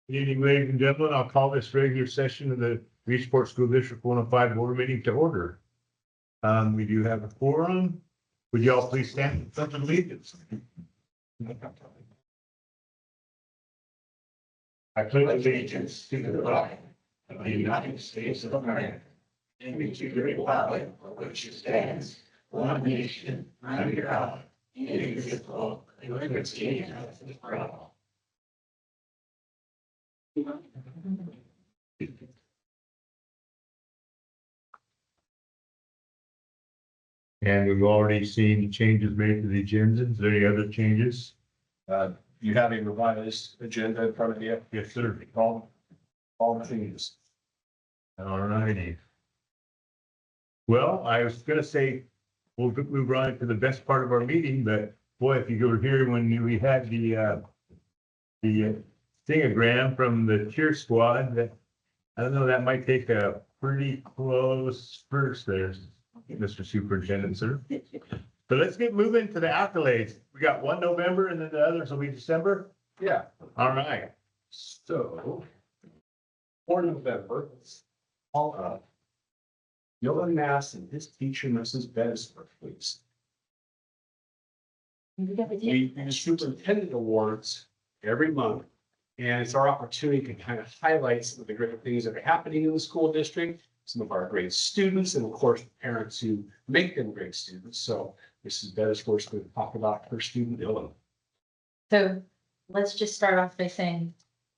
Good evening, ladies and gentlemen. I'll call this regular session of the Reedsport School District 105 Board meeting to order. We do have a quorum. Would you all please stand for the pledge of allegiance? I pledge allegiance to the flag of the United States of America and to the republic for which it stands, one nation, under God, indivisible, with liberty and justice for all. And we've already seen changes made to the agenda. Is there any other changes? You have a revised agenda in front of you. Yes, sir. All the changes. All righty. Well, I was gonna say, we'll move on to the best part of our meeting, but boy, if you were here when we had the stingogram from the cheer squad, that, I don't know, that might take a pretty close first there, Mr. Superintendent, sir. So let's get moving to the accolades. We got one November and then the others will be December. Yeah, All right. so for November, all up. Dylan Mass and his teacher, Mrs. Benesworth, please. We do superintendent awards every month. And it's our opportunity to kind of highlight some of the great things that are happening in the school district, some of our great students, and of course, the parents who make them great students. So Mrs. Benesworth is going to talk about her student, Dylan. So let's just start off by saying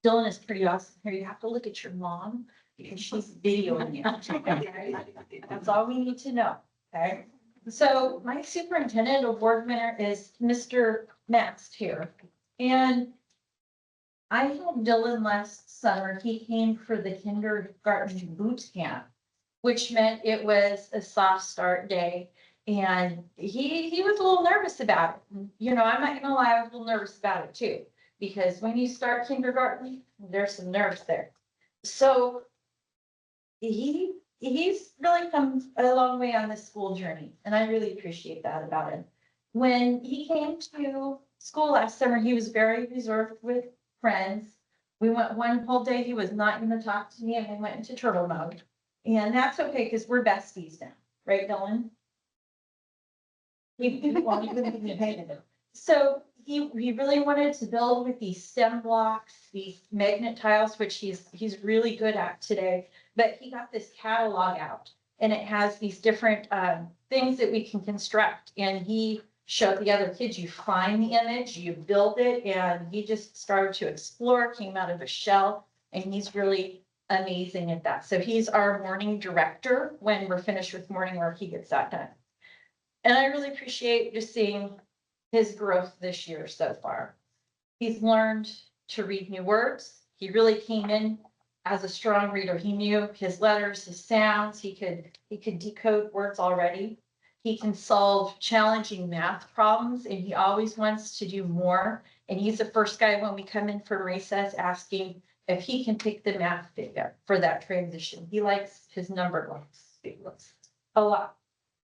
Dylan is pretty awesome. Here, you have to look at your mom because she's videoing you. That's all we need to know, okay? So my superintendent award winner is Mr. Mast here. And I had Dylan last summer. He came for the kindergarten boot camp, which meant it was a soft start day. And he was a little nervous about it. You know, I'm not gonna lie, I was a little nervous about it too, because when you start kindergarten, there's some nerves there. So he's really come a long way on this school journey, and I really appreciate that about him. When he came to school last summer, he was very reserved with friends. We went one whole day, he was not gonna talk to me, and we went into turtle mode. And that's okay, because we're besties now, right, Dylan? So he really wanted to build with these stem blocks, these magnet tiles, which he's really good at today. But he got this catalog out, and it has these different things that we can construct. And he showed the other kids, you find the image, you build it, and he just started to explore, came out of a shell, and he's really amazing at that. So he's our morning director. When we're finished with morning work, he gets that done. And I really appreciate just seeing his growth this year so far. He's learned to read new words. He really came in as a strong reader. He knew his letters, his sounds. He could decode words already. He can solve challenging math problems, and he always wants to do more. And he's the first guy when we come in for recess asking if he can pick the math figure for that transition. He likes his number blocks a lot.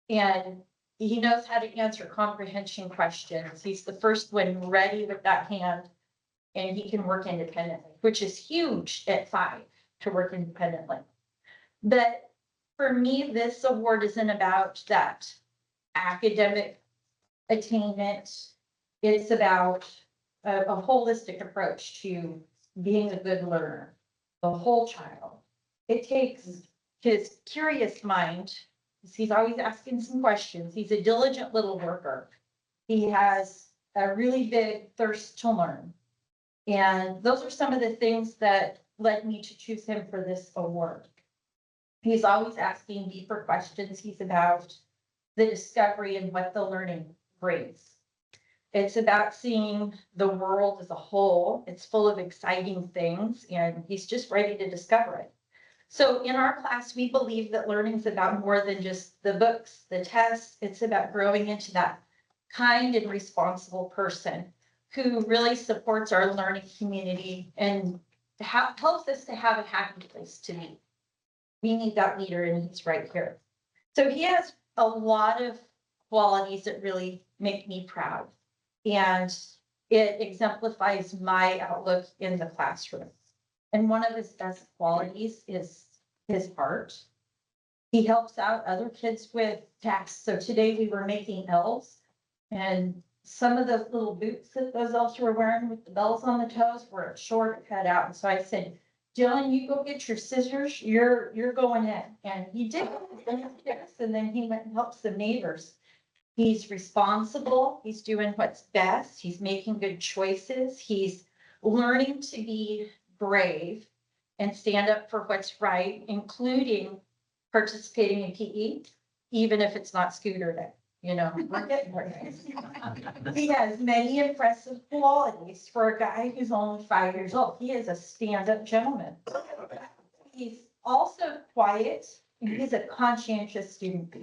And he knows how to answer comprehension questions. He's the first one ready with that hand, and he can work independently, which is huge at 5 to work independently. But for me, this award isn't about that academic attainment. It's about a holistic approach to being a good learner, the whole child. It takes his curious mind. He's always asking some questions. He's a diligent little worker. He has a really big thirst to learn. And those are some of the things that led me to choose him for this award. He's always asking deeper questions. He's about the discovery and what the learning brings. It's about seeing the world as a whole. It's full of exciting things, and he's just ready to discover it. So in our class, we believe that learning is about more than just the books, the tests. It's about growing into that kind and responsible person who really supports our learning community and helps us to have a happy place to be. We need that leader, and he's right here. So he has a lot of qualities that really make me proud, and it exemplifies my outlook in the classroom. And one of his best qualities is his heart. He helps out other kids with tasks. So today we were making elves. And some of those little boots that those elves were wearing with the bells on the toes were short cut out. And so I said, Dylan, you go get your scissors, you're going in. And he did, and then he went and helped some neighbors. He's responsible, he's doing what's best, he's making good choices, he's learning to be brave and stand up for what's right, including participating in PE, even if it's not scooter day, you know. We're getting there. He has many impressive qualities for a guy who's only 5 years old. He is a stand-up gentleman. He's also quiet, and he's a conscientious student.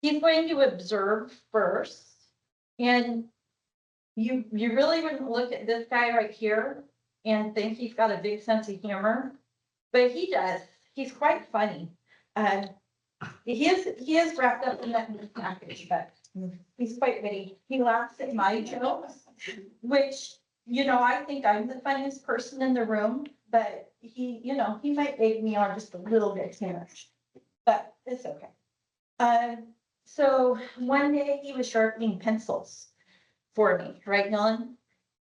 He's going to observe first, and you really wouldn't look at this guy right here and think he's got a big sense of humor, but he does. He's quite funny. He is wrapped up in that neat package, but he's quite witty. He laughs at my jokes, which, you know, I think I'm the funniest person in the room, but he, you know, he might egg me on just a little bit too much, but it's okay. So one day he was sharpening pencils for me, right, Dylan?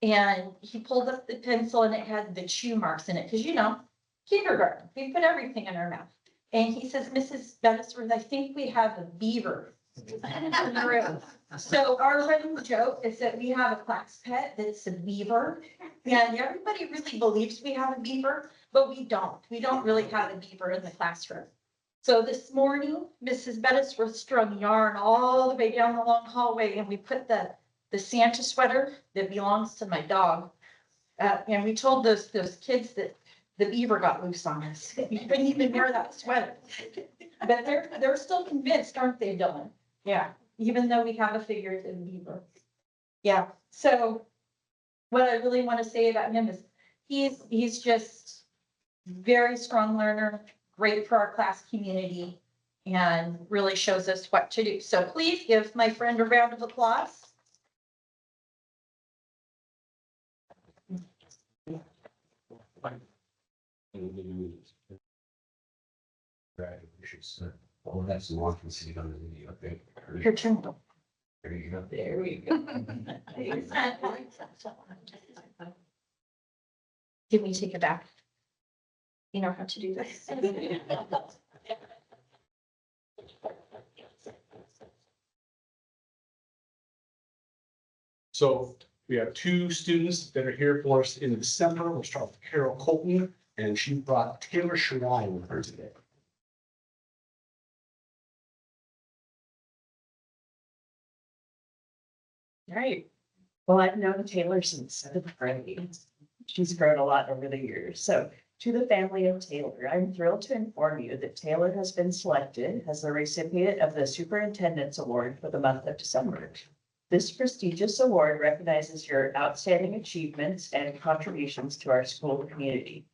And he pulled up the pencil and it had the chew marks in it, because, you know, kindergarten, we put everything in our mouth. And he says, Mrs. Bettesworth, I think we have a beaver in the room. So our running joke is that we have a class pet that's a beaver. And everybody really believes we have a beaver, but we don't. We don't really have a beaver in the classroom. So this morning, Mrs. Bettesworth strung yarn all the way down the long hallway, and we put the Santa sweater that belongs to my dog. And we told those kids that the beaver got loose on us. You couldn't even wear that sweater. But they're still convinced, aren't they, Dylan? Yeah, even though we have a figurative beaver. Yeah, so what I really want to say about him is he's just very strong learner, great for our class community, and really shows us what to do. So please give my friend a round of applause. Right, we should say, well, that's the one from City on the video, okay? Your turn. There you go. There we go. Can we take it back? You know how to do this. So we have two students that are here for us in December. We'll start with Carol Colton, and she brought Taylor Shirai with her today. Right. Well, I've known Taylor since 7th grade. She's grown a lot over the years. So to the family of Taylor, I'm thrilled to inform you that Taylor has been selected as the recipient of the Superintendent's Award for the month of December. This prestigious award recognizes your outstanding achievements and contributions to our school community.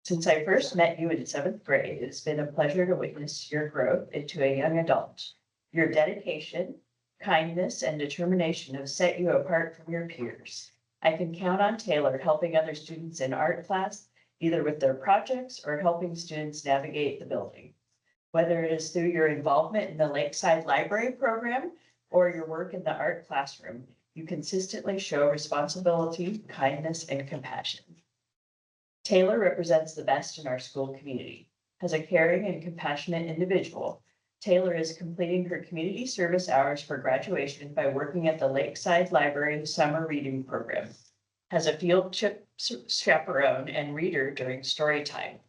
Since I first met you in 7th grade, it's been a pleasure to witness your growth into a young adult. Your dedication, kindness, and determination have set you apart from your peers. I can count on Taylor helping other students in art class, either with their projects or helping students navigate the building. Whether it is through your involvement in the Lakeside Library program or your work in the art classroom, you consistently show responsibility, kindness, and compassion. Taylor represents the best in our school community. As a caring and compassionate individual, Taylor is completing her community service hours for graduation by working at the Lakeside Library Summer Reading Program. As a field trip chaperone and reader during story time.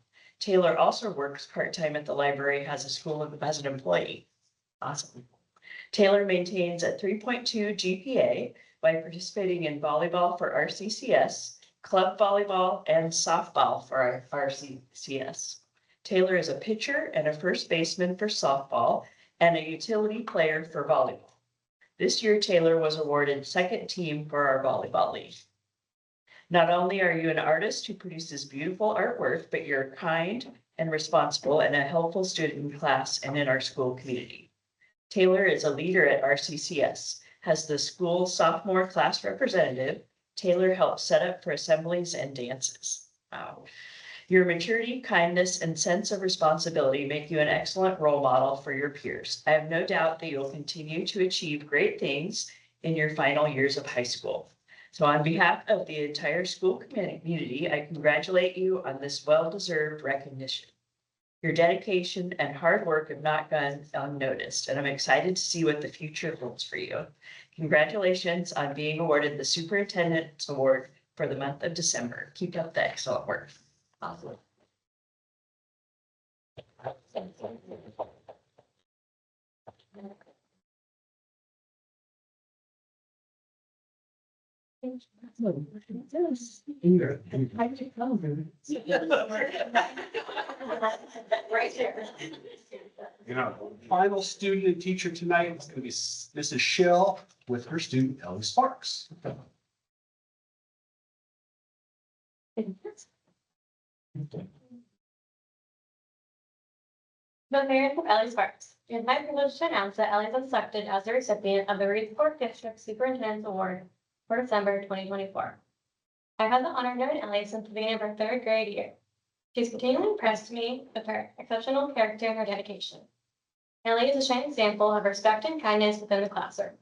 Taylor also works part-time at the library as an employee. Awesome. Taylor maintains a 3.2 GPA by participating in volleyball for RCCS, club volleyball, and softball for our RCCS. Taylor is a pitcher and a first baseman for softball and a utility player for volleyball. This year, Taylor was awarded second team for our volleyball league. Not only are you an artist who produces beautiful artwork, but you're kind and responsible and a helpful student in class and in our school community. Taylor is a leader at RCCS. As the school sophomore class representative, Taylor helps set up for assemblies and dances. Wow. Your maturity, kindness, and sense of responsibility make you an excellent role model for your peers. I have no doubt that you'll continue to achieve great things in your final years of high school. So on behalf of the entire school community, I congratulate you on this well-deserved recognition. Your dedication and hard work have not gone unnoticed, and I'm excited to see what the future holds for you. Congratulations on being awarded the Superintendent's Award for the month of December. Keep up the excellent work. Awesome. Right there. You know, final student and teacher tonight is going to be Mrs. Shell with her student Ellie Sparks. The parents of Ellie Sparks. It is my privilege to announce that Ellie was selected as the recipient of the Reed Fork District Superintendent's Award for December 2024. I've had the honor of knowing Ellie since the beginning of her third grade year. She's continually impressed me with her exceptional character and her dedication. Ellie is a shining example of respect and kindness within the classroom.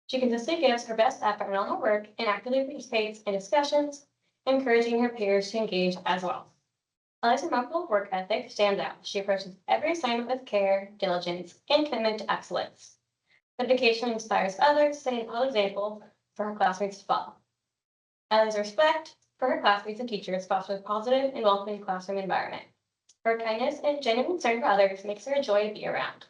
She consistently gives her best effort in all her work and actively participates in discussions, encouraging her peers to engage as well. Ellie's remarkable work ethic stands out. She approaches every assignment with care, diligence, and commitment to excellence. Her dedication inspires others, setting a model example for her classmates to follow. Ellie's respect for her classmates and teachers fosters a positive and welcoming classroom environment. Her kindness and genuine concern for others makes her a joy to be around.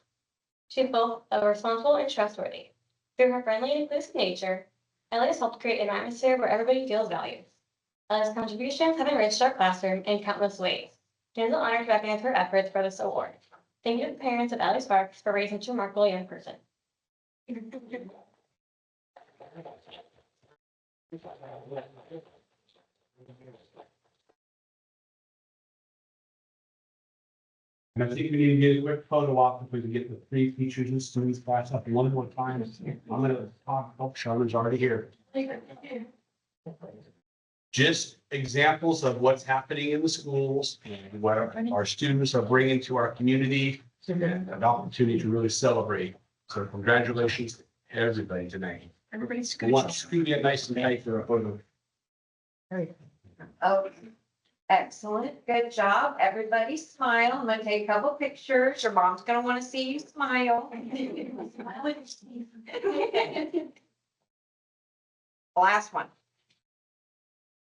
She is both responsible and trustworthy. Through her friendly and inclusive nature, Ellie has helped create an atmosphere where everybody feels valued. Ellie's contributions have enriched our classroom in countless ways. It is an honor to recognize her efforts for this award. Thank you to the parents of Ellie Sparks for raising such a remarkable young person. And I think we need to get a quick photo op if we can get the three teachers and students class up one more time. I'm gonna talk, oh, Charlotte's already here. Just examples of what's happening in the schools and what our students are bringing to our community. An opportunity to really celebrate. So congratulations to everybody tonight. Everybody's We want you to get nice and tight for a photo. Oh, excellent. Good job. Everybody smile. I'm gonna take a couple pictures. Your mom's gonna wanna see you smile. Last one.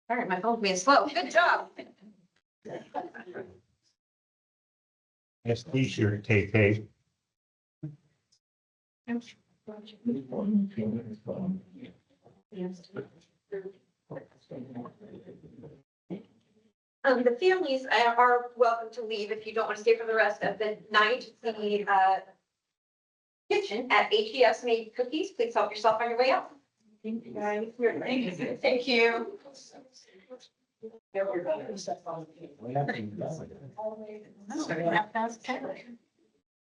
All right, my phone's being slow. Good job. Yes, t-shirt, KK. The families are welcome to leave if you don't want to stay for the rest of the night. The kitchen at HES made cookies. Please help yourself on your way out. Thank you, guys. Thank you.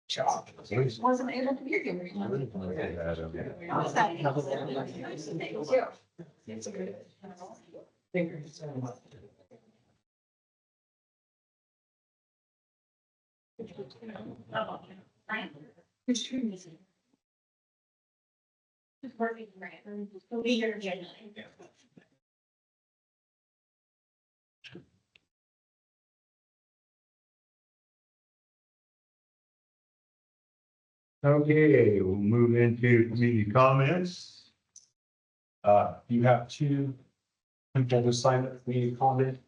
Job. Wasn't able to be here. Thank you. Okay, we'll move into community comments. You have two people to sign up for community comment,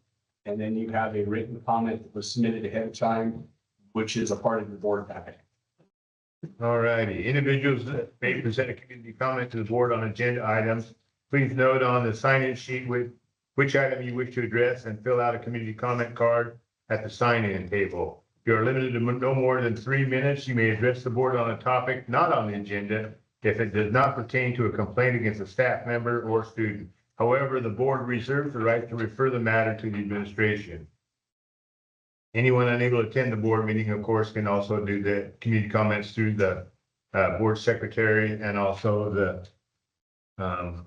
and then you have a written comment that was submitted ahead of time, which is a part of your board packet. All righty, individuals that may present a community comment to the board on agenda items. Please note on the sign-in sheet with which item you wish to address and fill out a community comment card at the sign-in table. If you are limited to no more than 3 minutes, you may address the board on a topic not on the agenda if it does not pertain to a complaint against a staff member or student. However, the board reserves the right to refer the matter to the administration. Anyone unable to attend the board meeting, of course, can also do the community comments through the board secretary and also the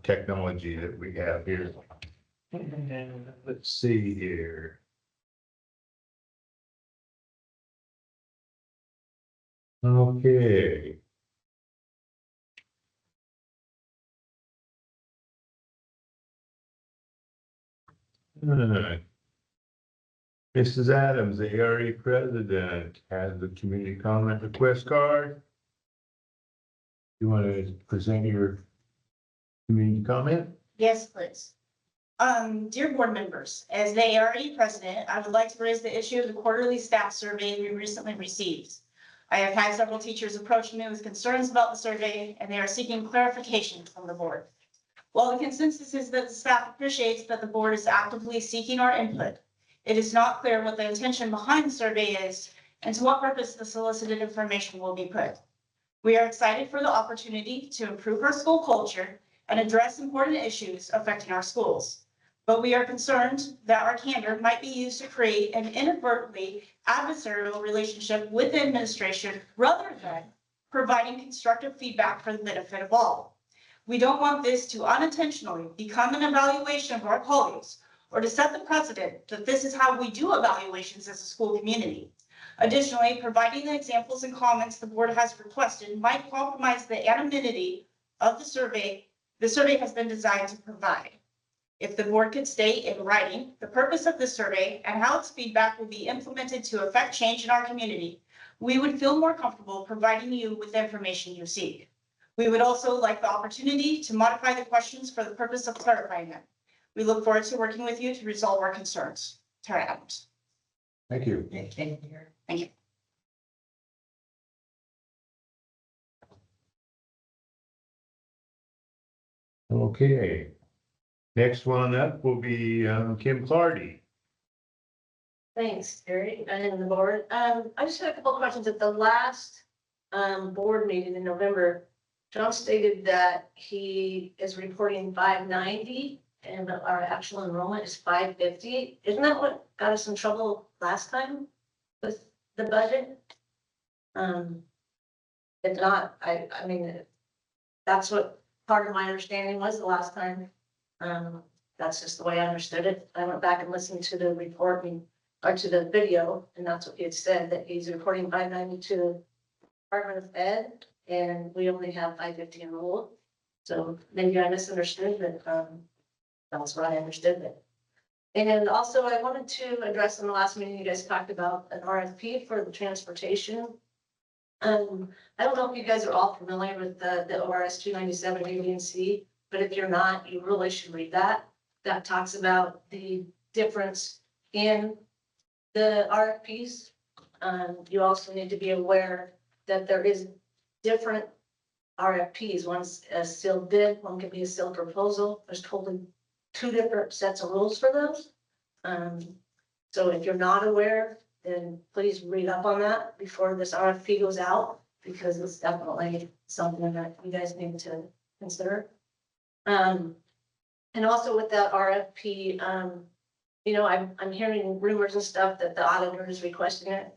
technology that we have here. And let's see here. Okay. Alright. Mrs. Adams, the ARE president, has the community comment request card. You want to present your community comment? Yes, please. Dear board members, as the ARE president, I would like to raise the issue of the quarterly staff survey we recently received. I have had several teachers approach me with concerns about the survey, and they are seeking clarification from the board. While the consensus is that the staff appreciates that the board is actively seeking our input, it is not clear what the intention behind the survey is and to what purpose the solicited information will be put. We are excited for the opportunity to improve our school culture and address important issues affecting our schools. But we are concerned that our candor might be used to create an inadvertently adversarial relationship with the administration rather than providing constructive feedback for the benefit of all. We don't want this to unintentionally become an evaluation of our colleagues or to set the precedent that this is how we do evaluations as a school community. Additionally, providing the examples and comments the board has requested might compromise the anonymity of the survey has been designed to provide. If the board could state in writing the purpose of the survey and how its feedback will be implemented to affect change in our community, we would feel more comfortable providing you with the information you seek. We would also like the opportunity to modify the questions for the purpose of clarifying them. We look forward to working with you to resolve our concerns. Tara Adams. Thank you. Thank you. Okay. Next one up will be Kim Clardy. Thanks, Gary, and the board. I just had a couple of questions. At the last board meeting in November, John stated that he is reporting 590 and our actual enrollment is 550. Isn't that what got us in trouble last time with the budget? If not, I mean, that's what part of my understanding was the last time. That's just the way I understood it. I went back and listened to the report or to the video, and that's what he had said, that he's reporting 590 to the Department of Ed, and we only have 550 enrolled. So maybe I misunderstood, but that's what I understood it. And also I wanted to address in the last meeting, you guys talked about an RFP for the transportation. I don't know if you guys are all familiar with the ORS 297 A, B, and C, but if you're not, you really should read that. That talks about the difference in the RFPs. You also need to be aware that there is different RFPs. One's a sealed bid, one could be a sealed proposal. There's totally two different sets of rules for those. So if you're not aware, then please read up on that before this RFP goes out, because it's definitely something that you guys need to consider. And also with that RFP, you know, I'm hearing rumors and stuff that the auditor is requesting it.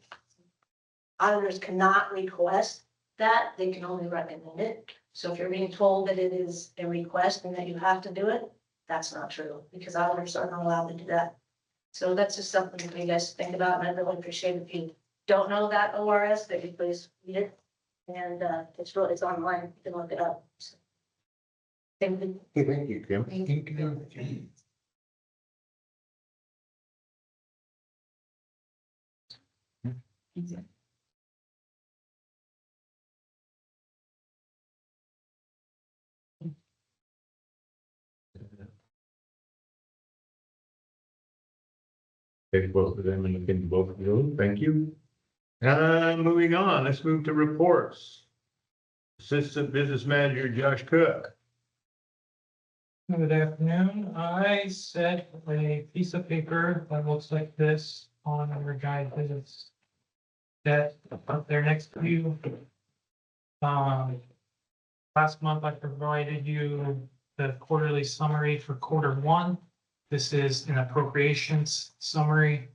Auditors cannot request that, they can only recommend it. So if you're being told that it is a request and that you have to do it, that's not true, because auditors are not allowed to do that. So that's just something for you guys to think about, and I really appreciate if you don't know that ORS, that you please read it. And it's online, you can look it up. So, thank you. Okay, thank you, Kim. Thank you. Take both of them and look into both of those. Thank you. Moving on, let's move to reports. Assistant Business Manager Josh Cook. Good afternoon. I set a piece of paper that looks like this on our guide's desk up there next to you. Last month I provided you the quarterly summary for Q1. This is an appropriations summary.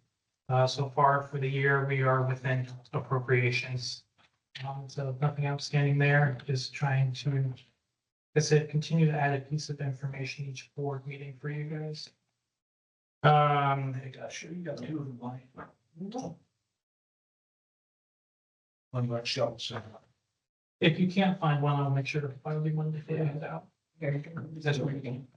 So far for the year, we are within appropriations. So nothing outstanding there, just trying to, I said, continue to add a piece of information each board meeting for you guys. I gotta show you got two of them. on that shelf, so. If you can't find one, I'll make sure to file you one before it out. That's what we can.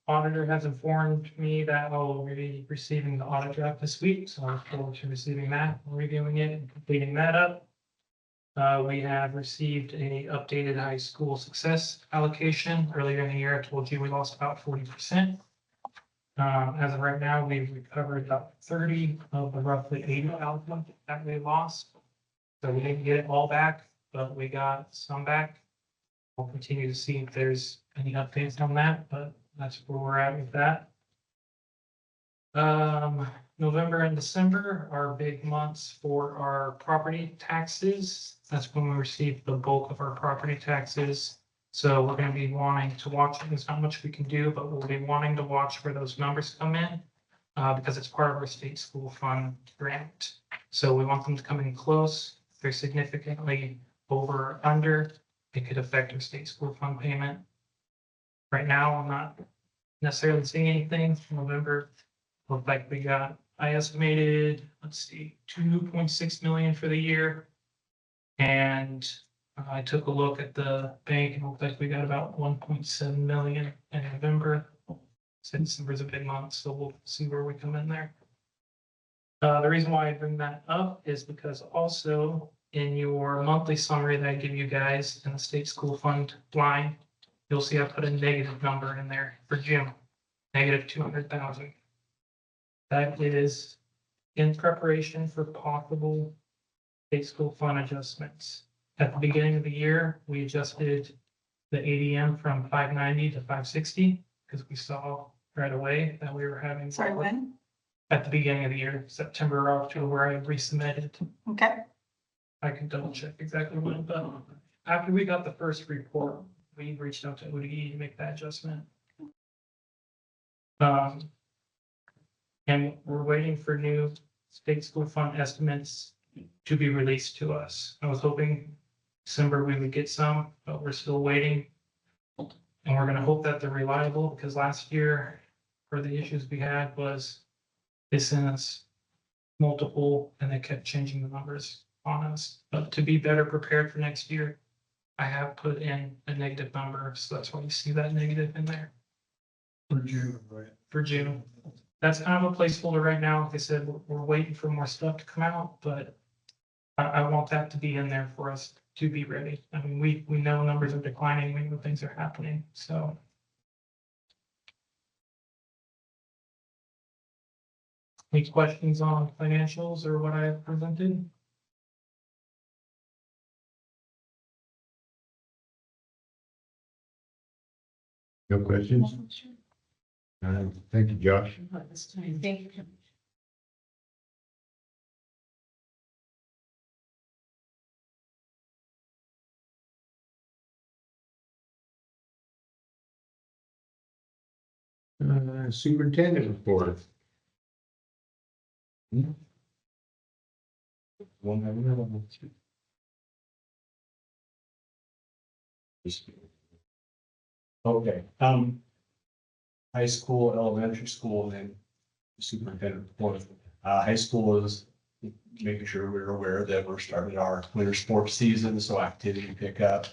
Auditor has informed me that I'll be receiving the audit draft this week, so I look forward to receiving that, reviewing it and completing that up. We have received a updated high school success allocation. Earlier in the year, I told you we lost about 40%. As of right now, we've recovered about 30 of the roughly 80,000 that we lost. So we didn't get it all back, but we got some back. We'll continue to see if there's any updates on that, but that's where we're at with that. November and December are big months for our property taxes. That's when we receive the bulk of our property taxes. So we're gonna be wanting to watch, there's not much we can do, but we'll be wanting to watch where those numbers come in. Because it's part of our state school fund grant. So we want them to come in close. If they're significantly over or under, it could affect our state school fund payment. Right now, I'm not necessarily seeing anything. November, looked like we got, I estimated, let's see, 2.6 million for the year. And I took a look at the bank and it looked like we got about 1.7 million in November. Since December's a big month, so we'll see where we come in there. The reason why I bring that up is because also in your monthly summary that I give you guys in the state school fund line, you'll see I put a negative number in there for June, negative 200,000. That is in preparation for possible state school fund adjustments. At the beginning of the year, we adjusted the ADM from 590 to 560 because we saw right away that we were having. Sorry, when? At the beginning of the year, September or October, I resubmitted. Okay. I can double check exactly when, but after we got the first report, we reached out to ODE to make that adjustment. And we're waiting for new state school fund estimates to be released to us. I was hoping December we would get some, but we're still waiting. And we're gonna hope that they're reliable because last year, for the issues we had was they sent us multiple and they kept changing the numbers on us. But to be better prepared for next year, I have put in a negative number, so that's why you see that negative in there. For June, right? For June. That's kind of a placeholder right now. Like I said, we're waiting for more stuff to come out, but I want that to be in there for us to be ready. I mean, we know numbers are declining, we know things are happening, so. Any questions on financials or what I have presented? No questions? Thank you, Josh. Thank you. Superintendent report. Okay, high school, elementary school, and then superintendent report. High school is making sure we're aware that we're starting our winter sports season, so activity pickup,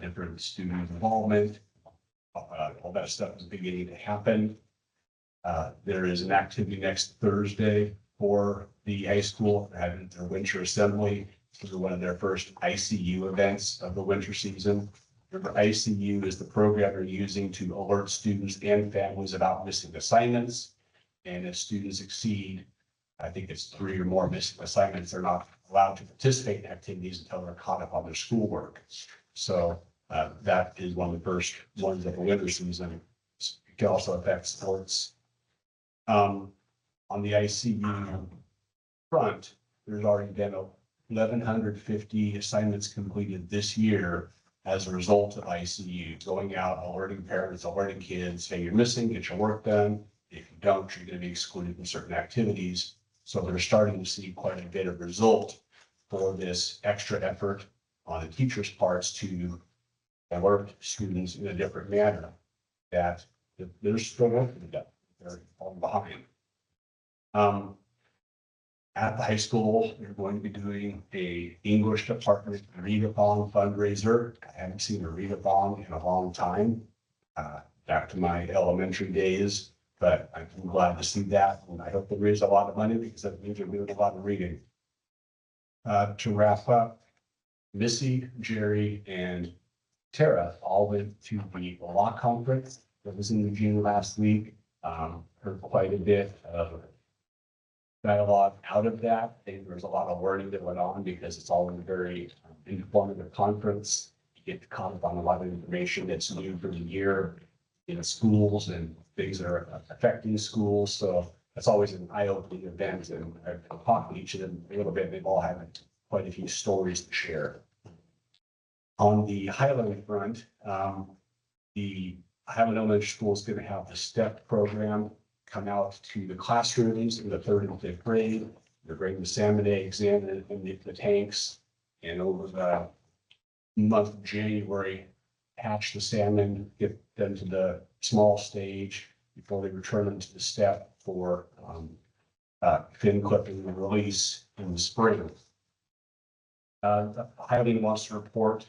different student involvement. All that stuff is beginning to happen. There is an activity next Thursday for the high school. They're having their winter assembly. This is one of their first ICU events of the winter season. The ICU is the program they're using to alert students and families about missing assignments. And if students exceed, I think it's 3 or more missing assignments, they're not allowed to participate in activities until they're caught up on their schoolwork. So that is one of the first ones of the winter season. It can also affect sports. On the ICU front, there's already been 1,150 assignments completed this year as a result of ICU, going out, alerting parents, alerting kids, hey, you're missing, get your work done. If you don't, you're going to be excluded from certain activities. So they're starting to see quite a bit of result for this extra effort on the teachers' parts to alert students in a different manner that there's still work to be done. They're falling behind. At the high school, they're going to be doing a English department readathon fundraiser. I haven't seen a readathon in a long time. Back to my elementary days, but I'm glad to see that. And I hope they raise a lot of money because that means they're doing a lot of reading. To wrap up, Missy, Jerry, and Tara all went to the law conference that was in Eugene last week. Heard quite a bit of dialogue out of that. There was a lot of learning that went on because it's all in a very informative conference. You get to comment on a lot of information that's new for the year in schools and things that are affecting schools. So that's always an eye-opening event. And I've talked to each of them a little bit. They've all had quite a few stories to share. On the Highland front, the Highland Elementary School is going to have the STEP program come out to the classrooms in the 3rd and 5th grade. They're bringing the salmon eggs in and the tanks. And over the month of January, hatch the salmon, get them to the small stage before they return them to the STEP for fin clipping and release in the spring. Highland wants to report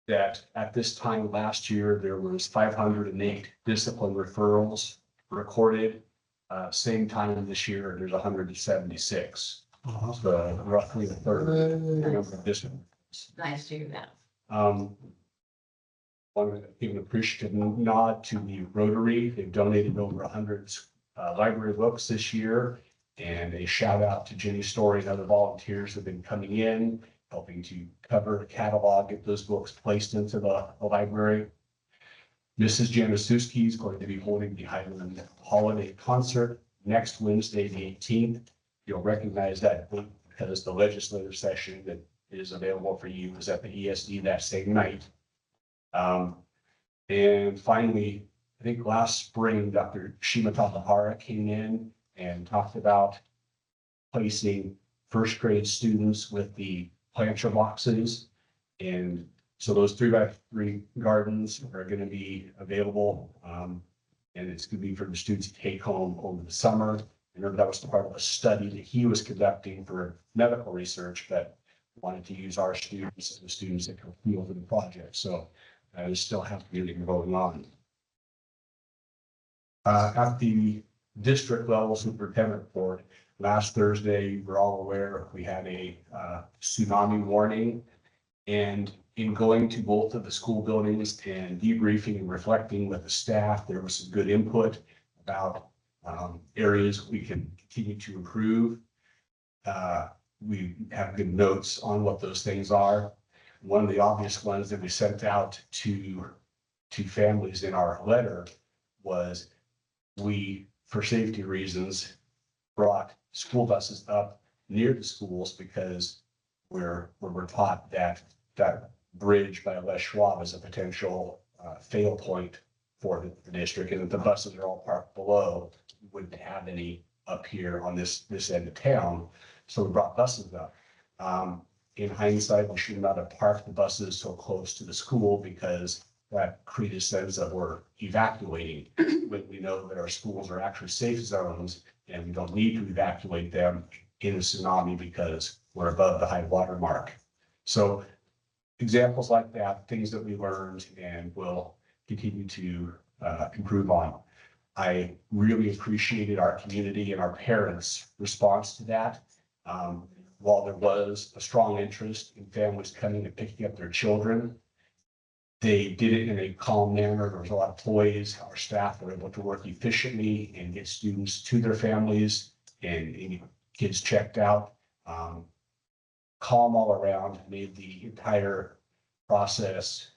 that at this time last year, there was 508 discipline referrals recorded. Same time this year, there's 176. So roughly a third of discipline. Nice to hear that. Want to give an appreciative nod to the Rotary. They've donated over 100 library books this year. And a shout out to Jenny Story and other volunteers who have been coming in, helping to cover the catalog, get those books placed into the library. Mrs. Januszewski is going to be holding the Highland Holiday Concert next Wednesday, the 18th. You'll recognize that because the legislative session that is available for you is at the ESD that same night. And finally, I think last spring, Dr. Shima Takahara came in and talked about placing 1st grade students with the planter boxes. And so those 3x3 gardens are going to be available. And it's going to be for the students to take home over the summer. I remember that was part of a study that he was conducting for medical research, but wanted to use our students and the students that can feel for the project. So there's still happening going on. At the district level superintendent board, last Thursday, we're all aware we had a tsunami warning. And in going to both of the school buildings and debriefing and reflecting with the staff, there was some good input about areas we can continue to improve. We have good notes on what those things are. One of the obvious ones that we sent out to families in our letter was we, for safety reasons, brought school buses up near the schools because we're taught that bridge by Les Schwab is a potential fail point for the district, and if the buses are all parked below, we wouldn't have any up here on this end of town. So we brought buses up. In hindsight, we should not have parked the buses so close to the school because that created a sense that we're evacuating when we know that our schools are actually safe zones and we don't need to evacuate them in a tsunami because we're above the high water mark. So examples like that, things that we learned and will continue to improve on. I really appreciated our community and our parents' response to that. While there was a strong interest in families coming and picking up their children, they did it in a calm manner. There was a lot of toys. Our staff were able to work efficiently and get students to their families and any kids checked out. Calm all around, made the entire process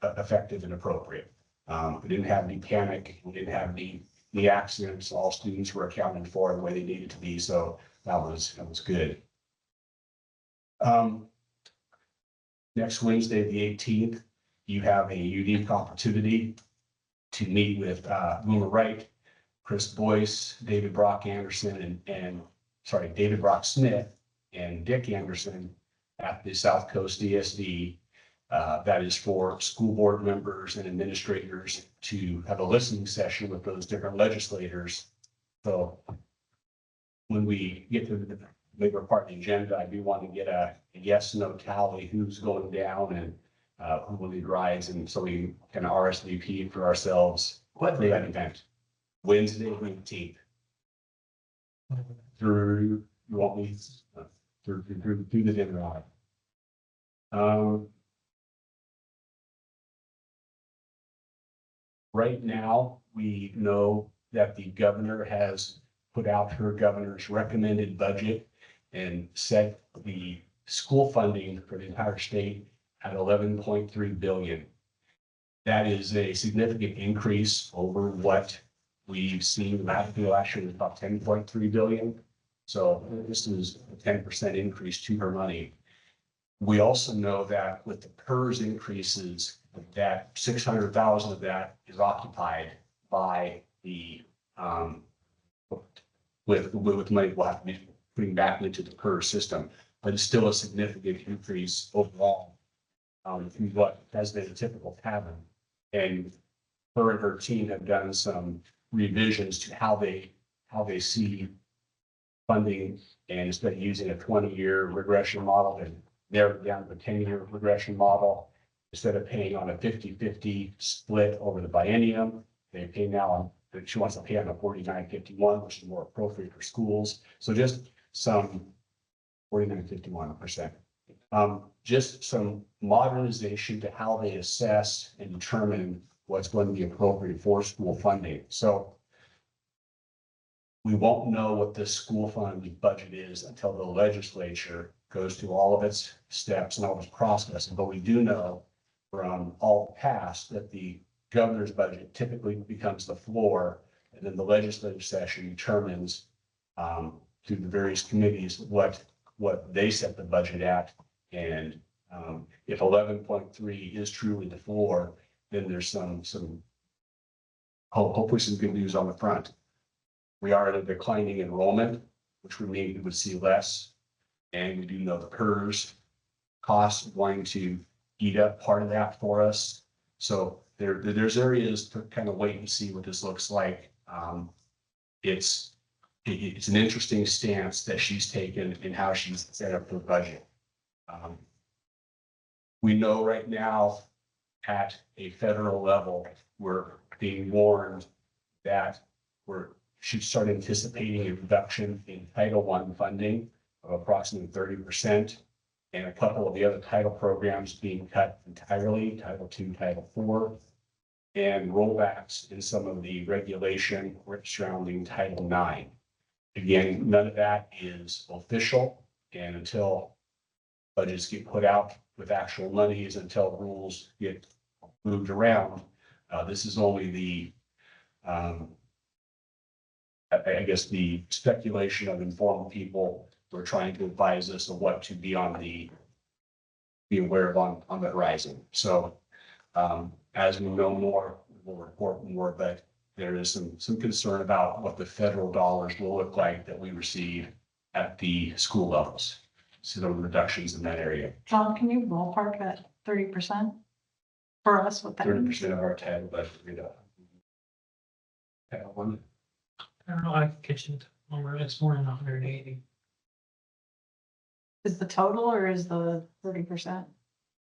effective and appropriate. We didn't have any panic. We didn't have any accidents. All students were accounted for the way they needed to be. So that was good. Next Wednesday, the 18th, you have a unique opportunity to meet with Luna Wright, Chris Boyce, David Brock Anderson, David Brock Smith and Dick Anderson at the South Coast DSD. That is for school board members and administrators to have a listening session with those different legislators. So when we get to the later part of the agenda, I do want to get a yes, no tally, who's going down and who will lead rides, and so we can RSVP for ourselves what day that event. Wednesday, 19th. Through, you want me, through the dinner hour. Right now, we know that the governor has put out her governor's recommended budget and set the school funding for the entire state at 11.3 billion. That is a significant increase over what we've seen last year, was about 10.3 billion. So this is a 10% increase to her money. We also know that with the PERS increases, that 600,000 of that is occupied by the, with money we'll have to be putting back into the PERS system, but it's still a significant increase overall. From what has been a typical pattern. And her and her team have done some revisions to how they see funding, and instead of using a 20-year regression model and narrow it down to a 10-year regression model, instead of paying on a 50-50 split over the biennium, they pay now on, she wants to pay on a 49-51, which is more appropriate for schools. So just some 49-51%. Just some modernization to how they assess and determine what's going to be appropriate for school funding. So we won't know what this school funding budget is until the legislature goes through all of its steps and all of its processes. But we do know from all past that the governor's budget typically becomes the floor, and then the legislative session determines through the various committees what they set the budget at. And if 11.3 is truly the floor, then there's hopefully some good news on the front. We are at a declining enrollment, which would mean we would see less. And we do know the PERS costs are going to eat up part of that for us. So there's areas to kind of wait and see what this looks like. It's an interesting stance that she's taken in how she's set up her budget. We know right now at a federal level, we're being warned that we should start anticipating a reduction in Title I funding of approximately 30%, and a couple of the other title programs being cut entirely, Title II, Title IV, and rollbacks in some of the regulation surrounding Title IX. Again, none of that is official, and until budgets get put out with actual monies, until rules get moved around, this is only the, I guess, the speculation of informed people who are trying to advise us of what to be aware of on the horizon. So as we know more, we'll report more, but there is some concern about what the federal dollars will look like that we receive at the school levels. So the reductions in that area. John, can you ballpark that 30% for us with that? 30% of our title budget. Title one. I don't know, I kitchen number, it's more than 180. Is the total or is the 30%?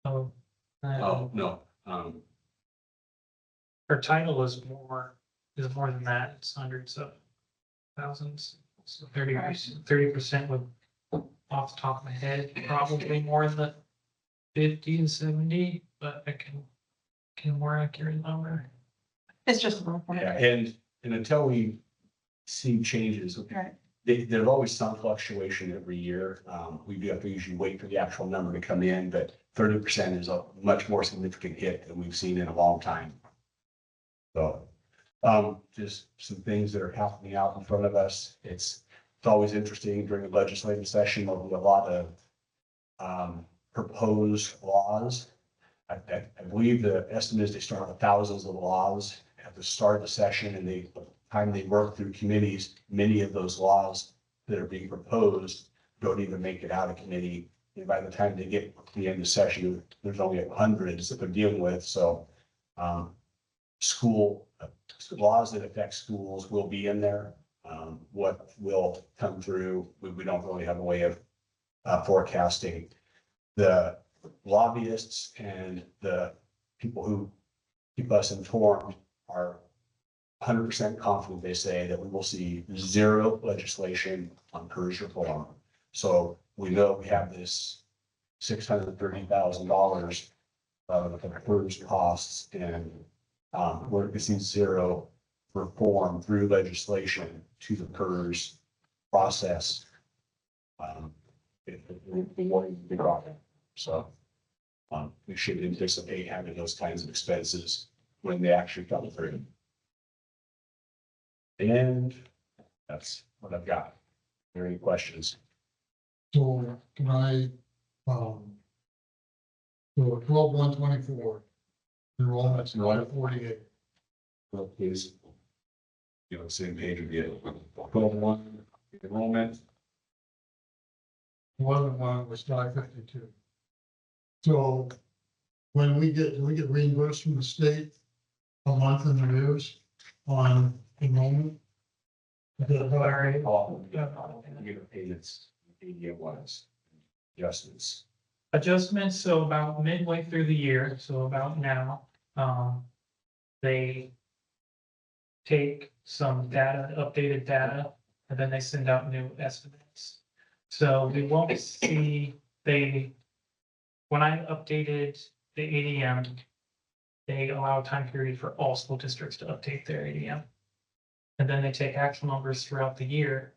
So. Oh, no. Her title is more than that. It's hundreds of thousands. So 30% would, off the top of my head, probably more in the 50 to 70, but I can more accurate number. It's just. a rough one. Yeah, and until we see changes, Right. there's always some fluctuation every year. We do have to usually wait for the actual number to come in, but 30% is a much more significant hit than we've seen in a long time. So just some things that are happening out in front of us. It's always interesting during a legislative session. There'll be a lot of proposed laws. I believe the estimate is they start with thousands of laws at the start of the session, and the time they work through committees, many of those laws that are being proposed don't even make it out of committee. And by the time they get to the end of the session, there's only hundreds that they're dealing with. So school laws that affect schools will be in there. what will come through. We don't really have a way of forecasting. The lobbyists and the people who keep us informed are 100% confident. They say that we will see zero legislation on PERS reform. So we know we have this $630,000 of the PERS costs, and we're going to see zero reform through legislation to the PERS process. So we should anticipate having those kinds of expenses when they actually come through. And that's what I've got. Are there any questions? So can I, so 12/1/24, enrollment's 148. Well, please. You know, same page again. 12/1 enrollment. 11/1 was 552. So when do we get reimbursed from the state a month in arrears on enrollment? Is that how I- You get payments, ADM-wise, adjustments. Adjustments, so about midway through the year, so about now, they take some data, updated data, and then they send out new estimates. So we won't see, when I updated the ADM, they allow a time period for all school districts to update their ADM. And then they take actual numbers throughout the year.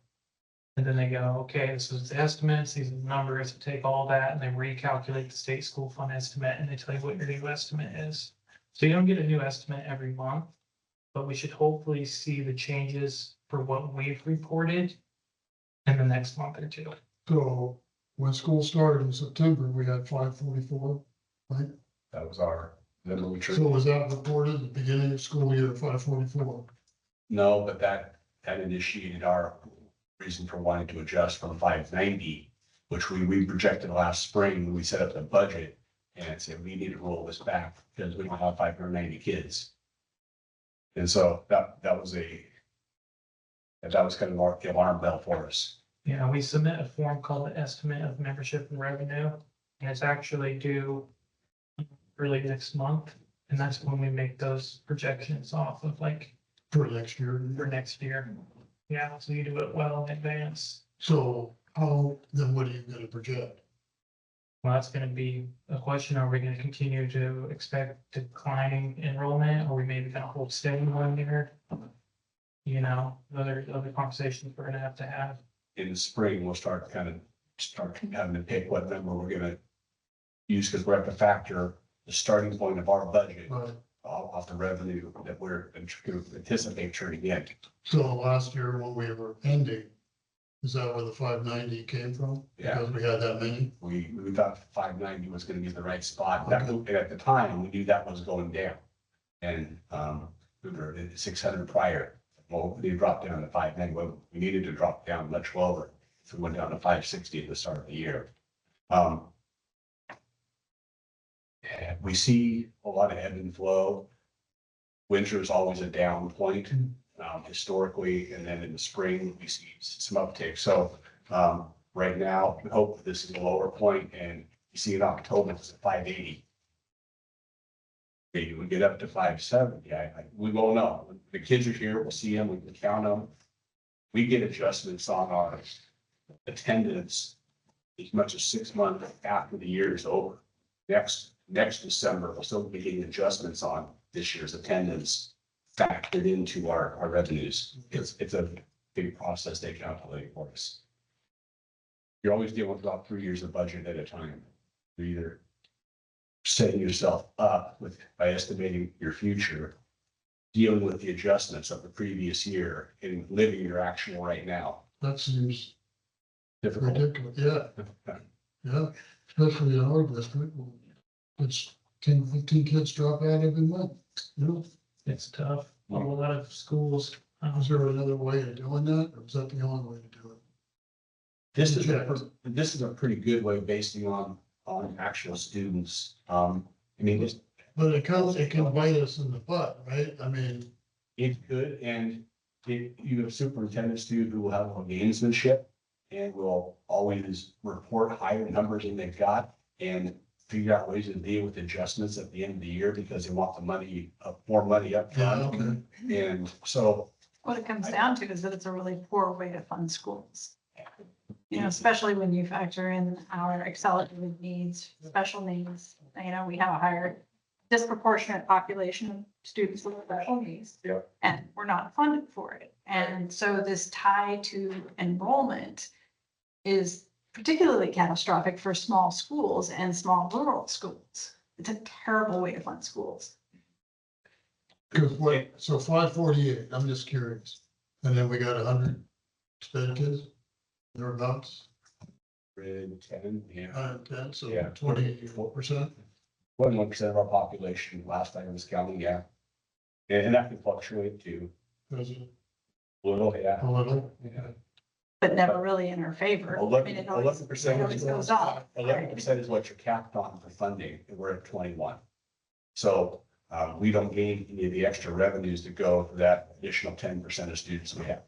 And then they go, okay, this is the estimates, these are the numbers, take all that, and they recalculate the state school fund estimate, and they tell you what your new estimate is. So you don't get a new estimate every month, but we should hopefully see the changes for what we've reported in the next month or two. So when school started in September, we had 544, right? That was our, then we So was that reported at the beginning of school year, 544? No, but that initiated our reason for wanting to adjust from 590, which we projected last spring when we set up the budget and said we need to roll this back because we don't have 590 kids. And so that was kind of the alarm bell for us. Yeah, we submit a form called the estimate of membership and revenue, and it's actually due early next month. And that's when we make those projections off of like For next year. for next year. Yeah, so you do it well in advance. So then what are you gonna project? Well, that's gonna be a question. Are we gonna continue to expect declining enrollment, or we maybe gonna hold steady 1 year? You know, other conversations we're gonna have to have. In the spring, we'll start having to pick what number we're gonna use because we're at the factor, the starting point of our budget Right. off the revenue that we're anticipate turning in. So last year when we were ending, is that where the 590 came from? Yeah. Because we had that many? We thought 590 was gonna be the right spot. And at the time, we knew that was going down. And we were at 600 prior. Well, we dropped down to 590. Well, we needed to drop down much lower. So we went down to 560 at the start of the year. We see a lot of ebb and flow. Winter is always a down point historically, and then in the spring, we see some uptick. So right now, we hope that this is a lower point, and you see in October, it's at 580. Okay, we get up to 570. We won't know. The kids are here, we'll see them, we can count them. We get adjustments on our attendance as much as 6 months after the year is over. Next December, we'll still be getting adjustments on this year's attendance factored into our revenues. It's a big process they calculate for us. You're always dealing with about 3 years of budget at a time. You're either setting yourself up by estimating your future, dealing with the adjustments of the previous year, and living your actual right now. That seems Difficult. ridiculous, yeah, especially in our district. It's 10, 15 kids drop out every month, you know? It's tough. A lot of schools. Is there another way of doing that, or is that the only way to do it? This is a pretty good way based on actual students. I mean, But it can bite us in the butt, right? I mean, it's good, and You have superintendents who will have a gamesmanship and will always report higher numbers than they've got and figure out ways to deal with adjustments at the end of the year because they want the money, more money up front. Okay. And so, What it comes down to is that it's a really poor way to fund schools. You know, especially when you factor in our accelerated needs, special needs, you know, we have a higher disproportionate population of students with special needs. Yep. And we're not funded for it. And so this tie to enrollment is particularly catastrophic for small schools and small rural schools. It's a terrible way to fund schools. Because what, so 548, I'm just curious. And then we got 100 sped kids, thereabouts, grade 10, yeah. 110, so Yeah. 24%. 1% of our population, last time I was counting, yeah. And that can fluctuate too, Is it a little, yeah. a little? Yeah. But never really in our favor. I mean, it always 11% goes up. 11% is what you're capped on for funding, and we're at 21. So we don't gain any of the extra revenues that go for that additional 10% of students we have.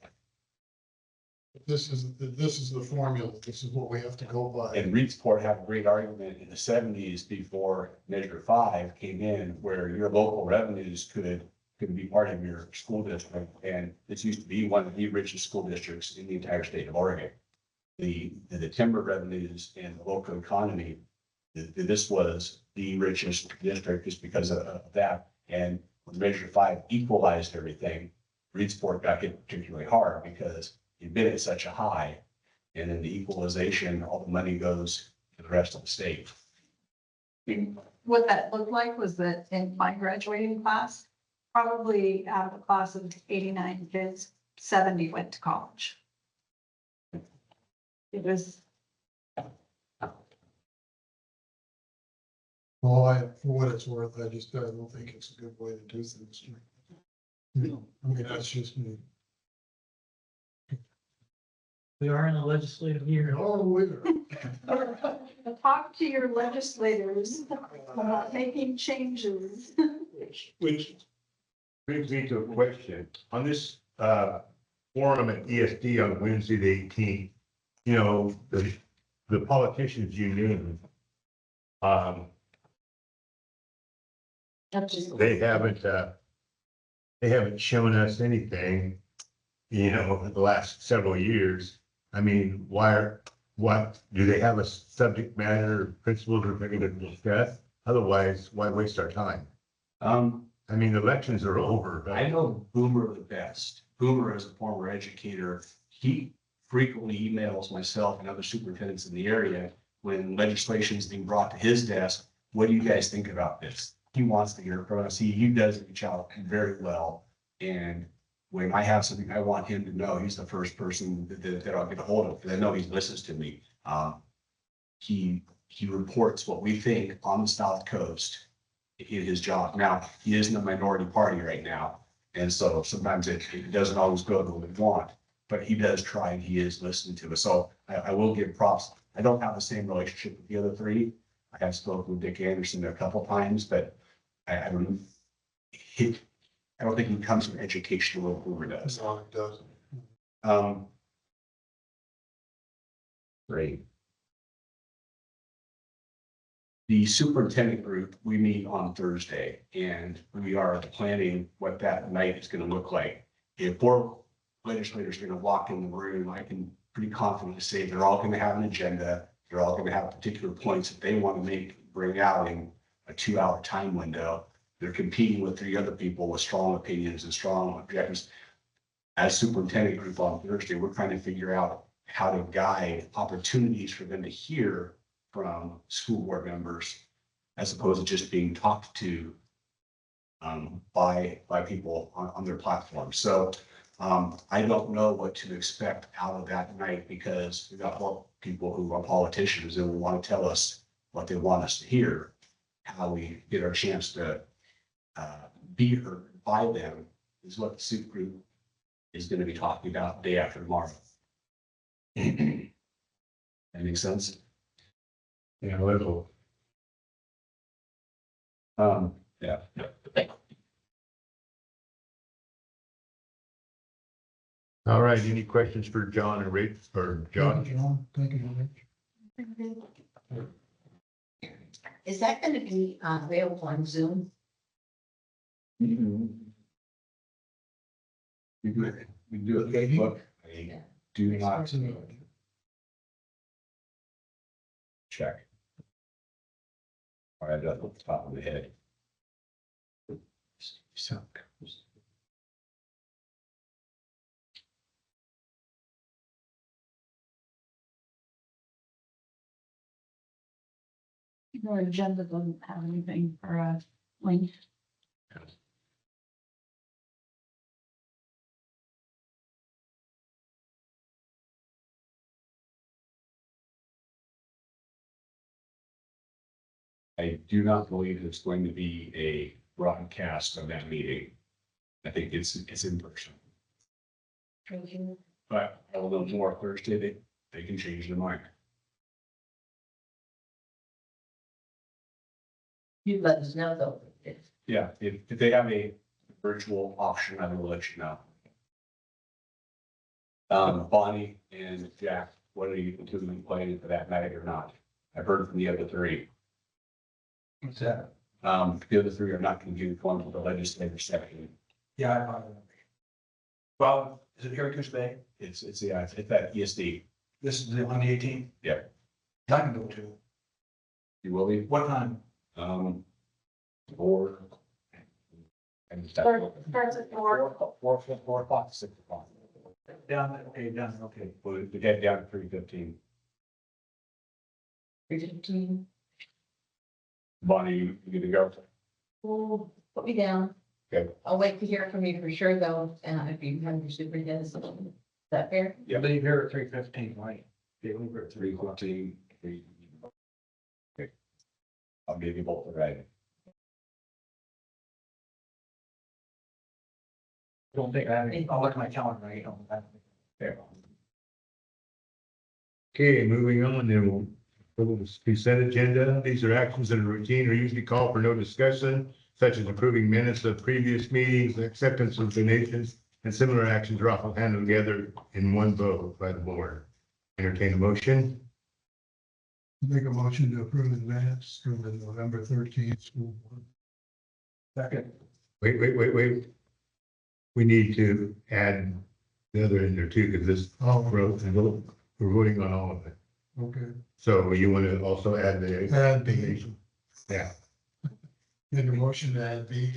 This is the formula. This is what we have to go by. And Reedsport had a great argument in the 70s before Measure 5 came in, where your local revenues could be part of your school district. And this used to be one of the richest school districts in the entire state of Oregon. The timber revenues and the local economy, this was the richest district just because of that. And when Measure 5 equalized everything, Reedsport got hit particularly hard because you've been at such a high. And in the equalization, all the money goes to the rest of the state. What that looked like was that in my graduating class, probably out of a class of 89 kids, 70 went to college. It was, Well, for what it's worth, I don't think it's a good way to do things. You know, I mean, that's just me. We are in a legislative year. Oh, we're. talk to your legislators about making changes. Which brings me to a question. On this forum at ESD on Wednesday, the 18th, you know, the politicians you knew, they haven't shown us anything, you know, in the last several years. I mean, what, do they have a subject matter principles they're going to discuss? Otherwise, why waste our time? I mean, elections are over. I know Boomer the best. Boomer is a former educator. He frequently emails myself and other superintendents in the area when legislation is being brought to his desk. What do you guys think about this? He wants to hear from us. He does reach out very well. And when I have something I want him to know, he's the first person that I'll get a hold of, because I know he listens to me. He reports what we think on the South Coast in his job. Now, he is in the minority party right now. And so sometimes it doesn't always go the way we want, but he does try and he is listening to us. So I will give props. I don't have the same relationship with the other three. I have spoken with Dick Anderson a couple times, but I don't think he comes from education the way Boomer does. No, it doesn't. Great. The superintendent group, we meet on Thursday and we are planning what that night is going to look like. If 4 legislators are going to walk in the room, I can pretty confidently say they're all going to have an agenda. They're all going to have particular points that they want to bring out in a 2-hour time window. They're competing with 3 other people with strong opinions and strong objectives. As superintendent group on Thursday, we're trying to figure out how to guide opportunities for them to hear from school board members as opposed to just being talked to by people on their platform. So I don't know what to expect out of that night because we've got more people who are politicians and will want to tell us what they want us to hear, how we get our chance to be heard by them is what the soup group is going to be talking about day after tomorrow. That makes sense? Yeah, a little. Yeah. All right, any questions for John or Rich or John? John, thank you, Rich. Is that gonna be available on Zoom? We do it, Facebook. I do not check. All right, that's off the top of the head. So. Your agenda doesn't have anything for a link. I do not believe it's going to be a broadcast of that meeting. I think it's in person, but I will know more Thursday. They can change their mind. You let us know though. Yeah, if they have a virtual option, I will let you know. Bonnie and Jack, what are you two planning for that night or not? I've heard from the other three. What's that? The other three are not going to do one for the legislative session. Yeah. Well, is it Syracuse Bay? It's that ESD. This is on the 18th? Yeah. I can go to. You will be, What time? or. And Starts at 4. 4 o'clock, 6 o'clock. Down, okay. We'll head down to 3:15. 3:15. Bonnie, you gonna go? Well, put me down. Okay. I'll wait to hear from you for sure though, if you have your superintendent, is that fair? Yeah. Leave here at 3:15, right? Yeah, we're at 3:15. Okay. I'll give you both the right. Don't think I have any, I'll look at my calendar, I don't have. There. Okay, moving on, then we'll go to the consent agenda. These are actions that are routine or usually called for no discussion, such as approving minutes of previous meetings, acceptance of donations, and similar actions are often handled together in one vote by the board. Entertain a motion. Make a motion to approve the minutes for the November 13th school board. Second. Wait. We need to add the other in there too, because this growth and we're voting on all of it. Okay. So you want to also add the. Add B. Yeah. Make a motion to add B.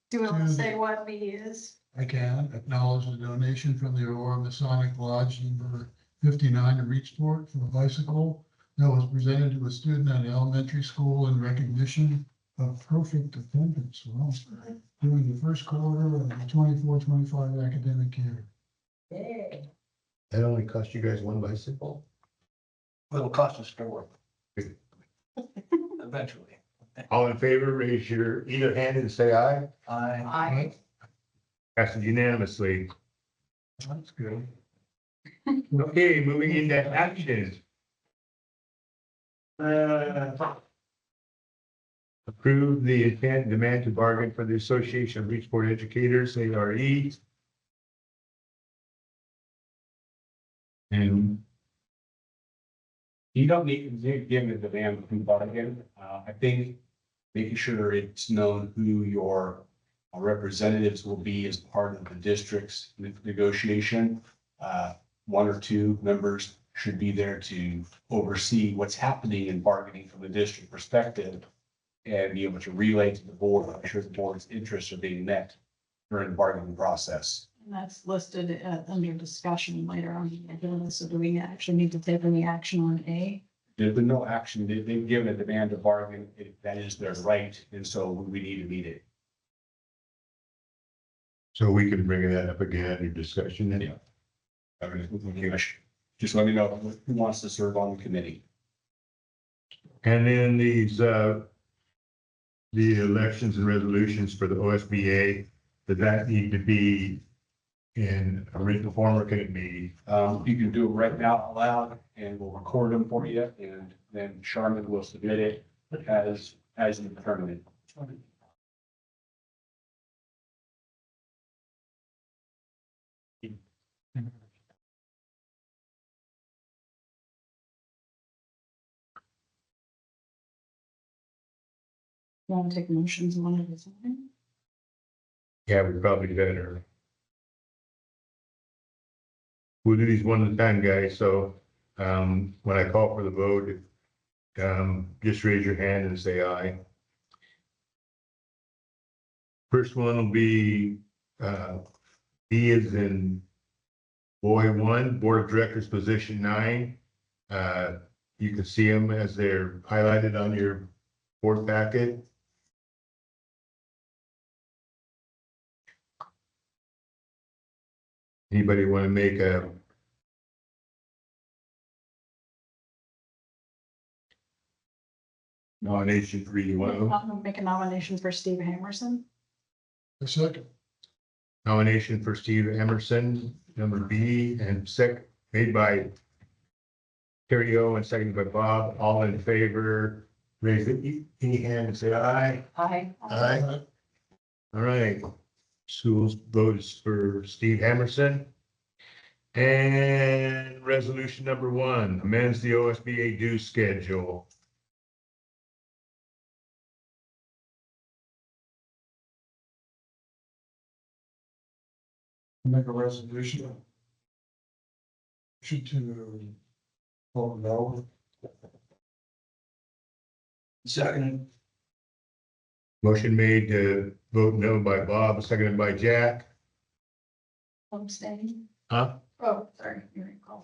Do we want to say what B is? I can acknowledge the donation from the Aurora Masonic Lodge number 59 to Reachport for a bicycle that was presented to a student at an elementary school in recognition of perfect attendance. Well, during the first quarter of the 24-25 academic year. Yay. That only cost you guys one bicycle? It'll cost us 4. Eventually. All in favor, raise your either hand and say aye. I. Passes unanimously. That's good. Okay, moving into action. Approve the intent demand to bargain for the Association of Reachport Educators, ARE. And You don't need to give the demand to bargain. I think making sure it's known who your representatives will be as part of the district's negotiation. 1 or 2 members should be there to oversee what's happening in bargaining from the district perspective and be able to relay to the board, make sure the board's interests are being met during the bargaining process. And that's listed under discussion later on in the agenda. So do we actually need to take any action on A? There's been no action. They've given a demand to bargain. That is their right. And so we need to meet it. so we can bring that up again in discussion then. Yeah. Just let me know who wants to serve on the committee. And then these, the elections and resolutions for the OSBA, does that need to be in a written form or can it be? You can do it right now out loud and we'll record them for you and then Charmin will submit it as determined. Want to take motions one at a time? Yeah, we probably better. We'll do these one at a time, guys, so, when I call for the vote, just raise your hand and say aye. First one will be, B is in boy 1, Board of Directors, position 9. You can see them as they're highlighted on your board packet. Anybody want to make a nomination for either one of them? I'll make a nomination for Steve Hamerson. A second. Nomination for Steve Emerson, number B, and made by Terry O and seconded by Bob. All in favor, raise any hand and say aye. Aye. Aye. All right. Schools votes for Steve Emerson. And resolution number 1, amends the OSBA due schedule. Make a resolution. Should to vote no. Second. Motion made to vote no by Bob, seconded by Jack. I'm staying. Huh? Oh, sorry, you're in call.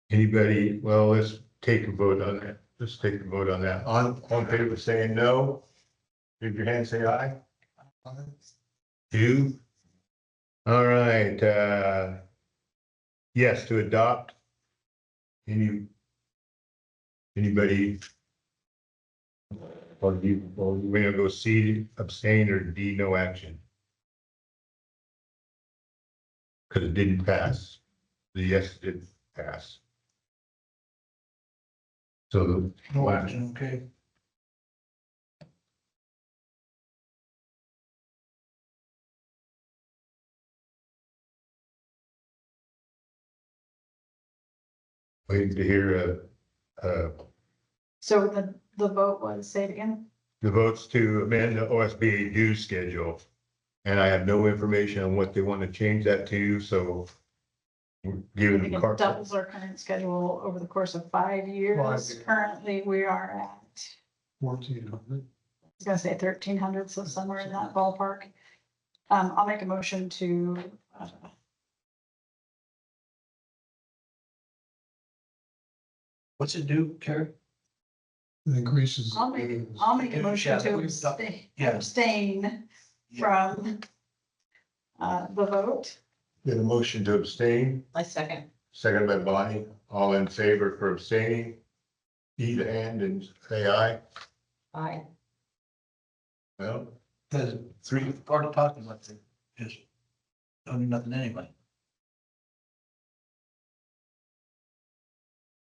Anybody, well, let's take a vote on that. Let's take a vote on that. On favor saying no, raise your hand, say aye. Two. All right, yes, to adopt. Anybody? Or we're gonna go C, abstain, or D, no action? Because it didn't pass. The yes did pass. So. No action, okay. Waiting to hear, So the vote was, say it again? the votes to amend the OSBA due schedule. And I have no information on what they want to change that to, so. We're I giving think them it carte. doubles our current schedule over the course of 5 years. 5 years. Currently, we are at, 1,400. I was gonna say 1,300, so somewhere in that ballpark. I'll make a motion to, What's it do, Carrie? It increases. I'll make a motion to abstain from the vote. Get a motion to abstain, I second. seconded by Bonnie, all in favor for abstaining. Either hand and say aye. Aye. Well, There's 3 part of talking about it. Just don't do nothing anyway.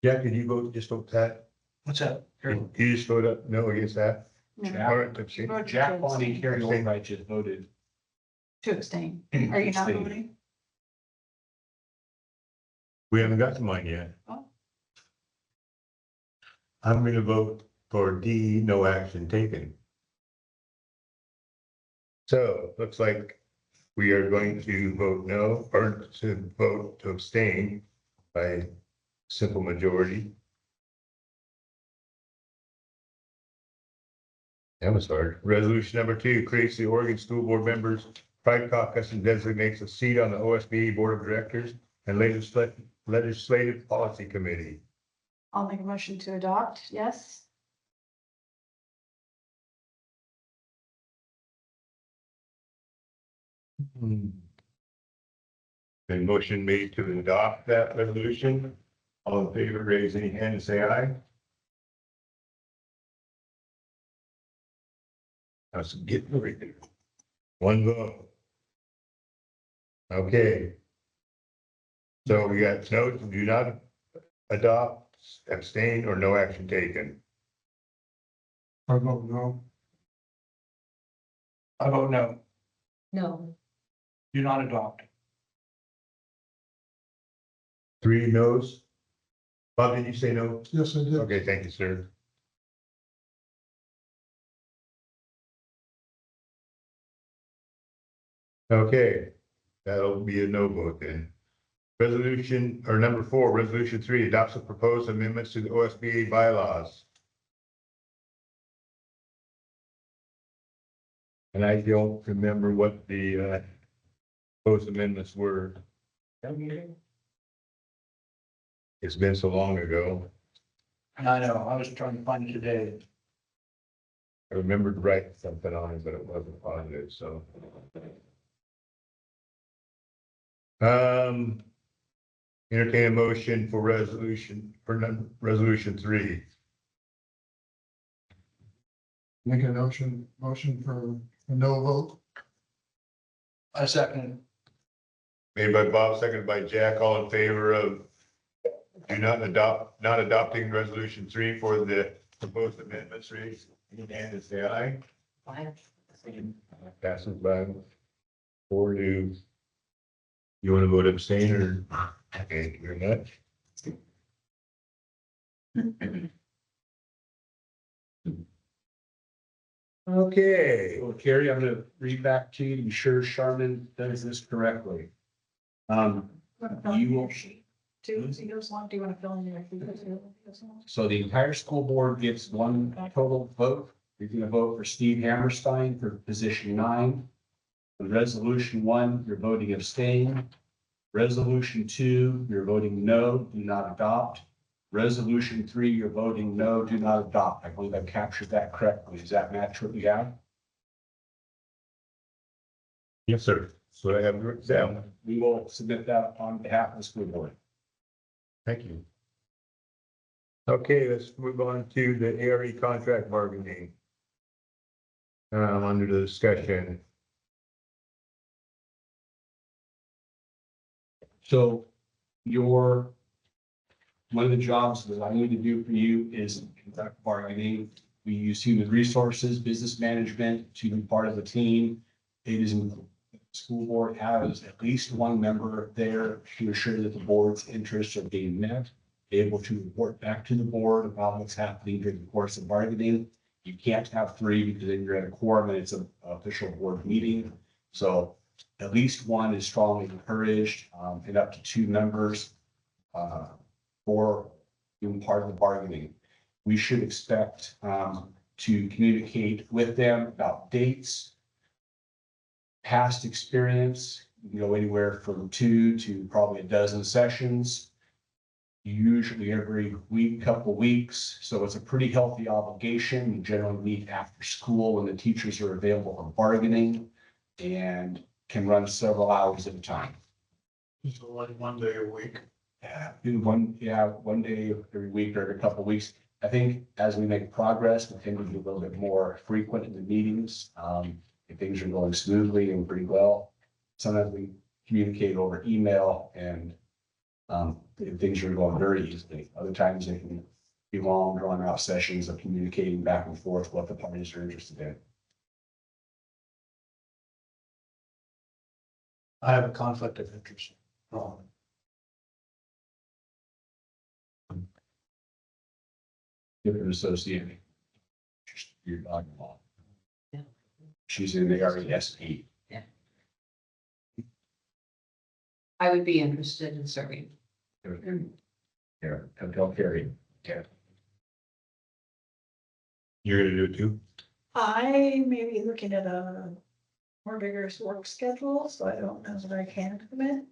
Jack, did you vote, just vote that? What's that? You just vote up, no against that? No, All right, abstain. vote Jack to Bonnie, abstain. Carrie Albright just voted. To abstain. Are you not Abstain. voting? We haven't got to mine yet. Oh. I'm gonna vote for D, no action taken. So, looks like we are going to vote no, or to vote to abstain by simple majority. That was hard. Resolution number 2 creates the Oregon School Board Members Pride Caucus and designates a seat on the OSBA Board of Directors and Legislative Policy Committee. I'll make a motion to adopt, yes. Been motion made to adopt that resolution. All in favor, raise any hand and say aye. That's getting over there. One vote. Okay. So we got no, do not adopt, abstain, or no action taken. I vote no. I vote no. No. Do not adopt. 3 no's. Bob, did you say no? Yes, I did. Okay, thank you, sir. Okay, that'll be a no vote then. Resolution, or number 4, resolution 3, adopts the proposed amendments to the OSBA bylaws. And I don't remember what the proposed amendments were. It's been so long ago. I know, I was trying to find it today. I remembered writing something on it, but it wasn't on it, so. Entertain a motion for resolution, resolution 3. Make a motion for a no vote. I second. Made by Bob, seconded by Jack, all in favor of not adopting resolution 3 for the proposed amendments, raise your hand and say aye. Passes by 4-2. You want to vote abstain or? Okay, thank you very much. Okay. Well, Carrie, I'm gonna read back to you to be sure Sharman does this correctly. You will, Two, he goes along, do you want to fill in your? so the entire school board gets one total vote. You're gonna vote for Steve Hammerstein for position 9. On resolution 1, you're voting abstain. Resolution 2, you're voting no, do not adopt. Resolution 3, you're voting no, do not adopt. I believe I've captured that correctly. Does that match what we have? Yes, sir. So I have it written down. We will submit that on behalf of the school board. Thank you. Okay, let's move on to the ARE contract bargaining. Under the discussion. So one of the jobs that I need to do for you is conduct bargaining. We use human resources, business management to be part of the team. It is, the school board has at least one member there to ensure that the board's interests are being met, able to report back to the board about what's happening during the course of bargaining. You can't have 3 because then you're at a quorum and it's an official board meeting. So at least one is strongly encouraged, and up to 2 members for being part of the bargaining. We should expect to communicate with them about dates, past experience, anywhere from 2 to probably a dozen sessions, usually every week, couple weeks. So it's a pretty healthy obligation. We generally meet after school when the teachers are available for bargaining and can run several hours at a time. Just like 1 day a week. Do one day every week or every couple of weeks. I think as we make progress, we tend to be a little bit more frequent in the meetings. If things are going smoothly and pretty well, sometimes we communicate over email and if things are going very easily. Other times they can be long, drawn out sessions of communicating back and forth what the parties are interested in. I have a conflict of interest. Different associating. Your dog-in-law. Yeah. She's in the RESP. I would be interested in serving. Yeah, tell Carrie. Yeah. You're gonna do it too? I may be looking at a more vigorous work schedule, so I don't know that I can commit.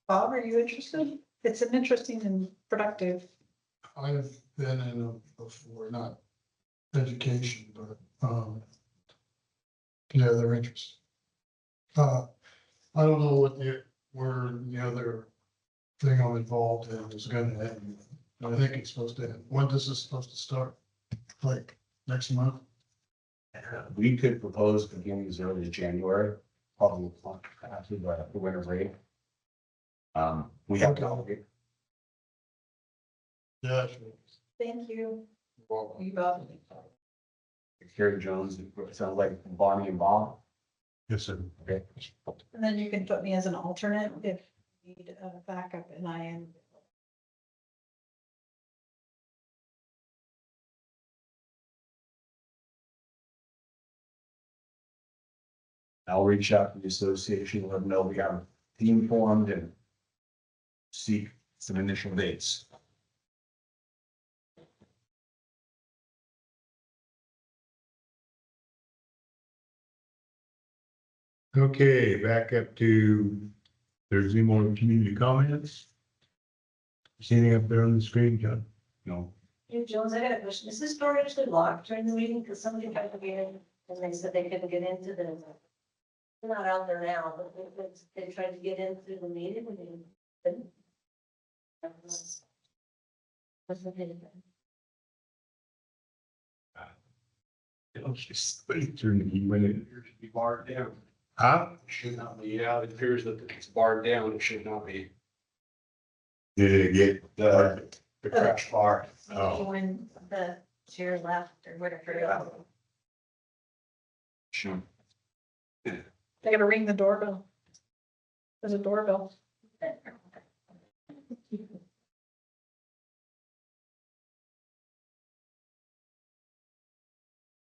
Bob, are you interested? It's an interesting and productive. I've been in them before, not education, but, yeah, they're interesting. I don't know where the other thing I'm involved in is gonna end. I think it's supposed to end. When this is supposed to start? Like next month? We could propose beginning as early as January, probably after the winter break. We have to. Yeah, sure. Thank you. Well, You both. Carrie Jones, it sounds like Bonnie and Bob. Yes, sir. Okay. And then you can put me as an alternate if you need a backup and I am I'll reach out to the association, let them know we have a team formed and seek some initial dates. Okay, back up to, there's any more community comments? Anything up there on the screen, John? No. Hey, Jones, I got a question. Is this door actually locked during the meeting? Because somebody tried to get in and they said they couldn't get into the. They're not out there now, but they tried to get in through the meeting and they couldn't. Somebody turned the heat, went in. It should be barred down. Huh? Should not be, yeah, it appears that it's barred down, it should not be. Did it get, The crash bar. oh, When the chair left or whatever. Yeah. Shoot. They gotta ring the doorbell. There's a doorbell.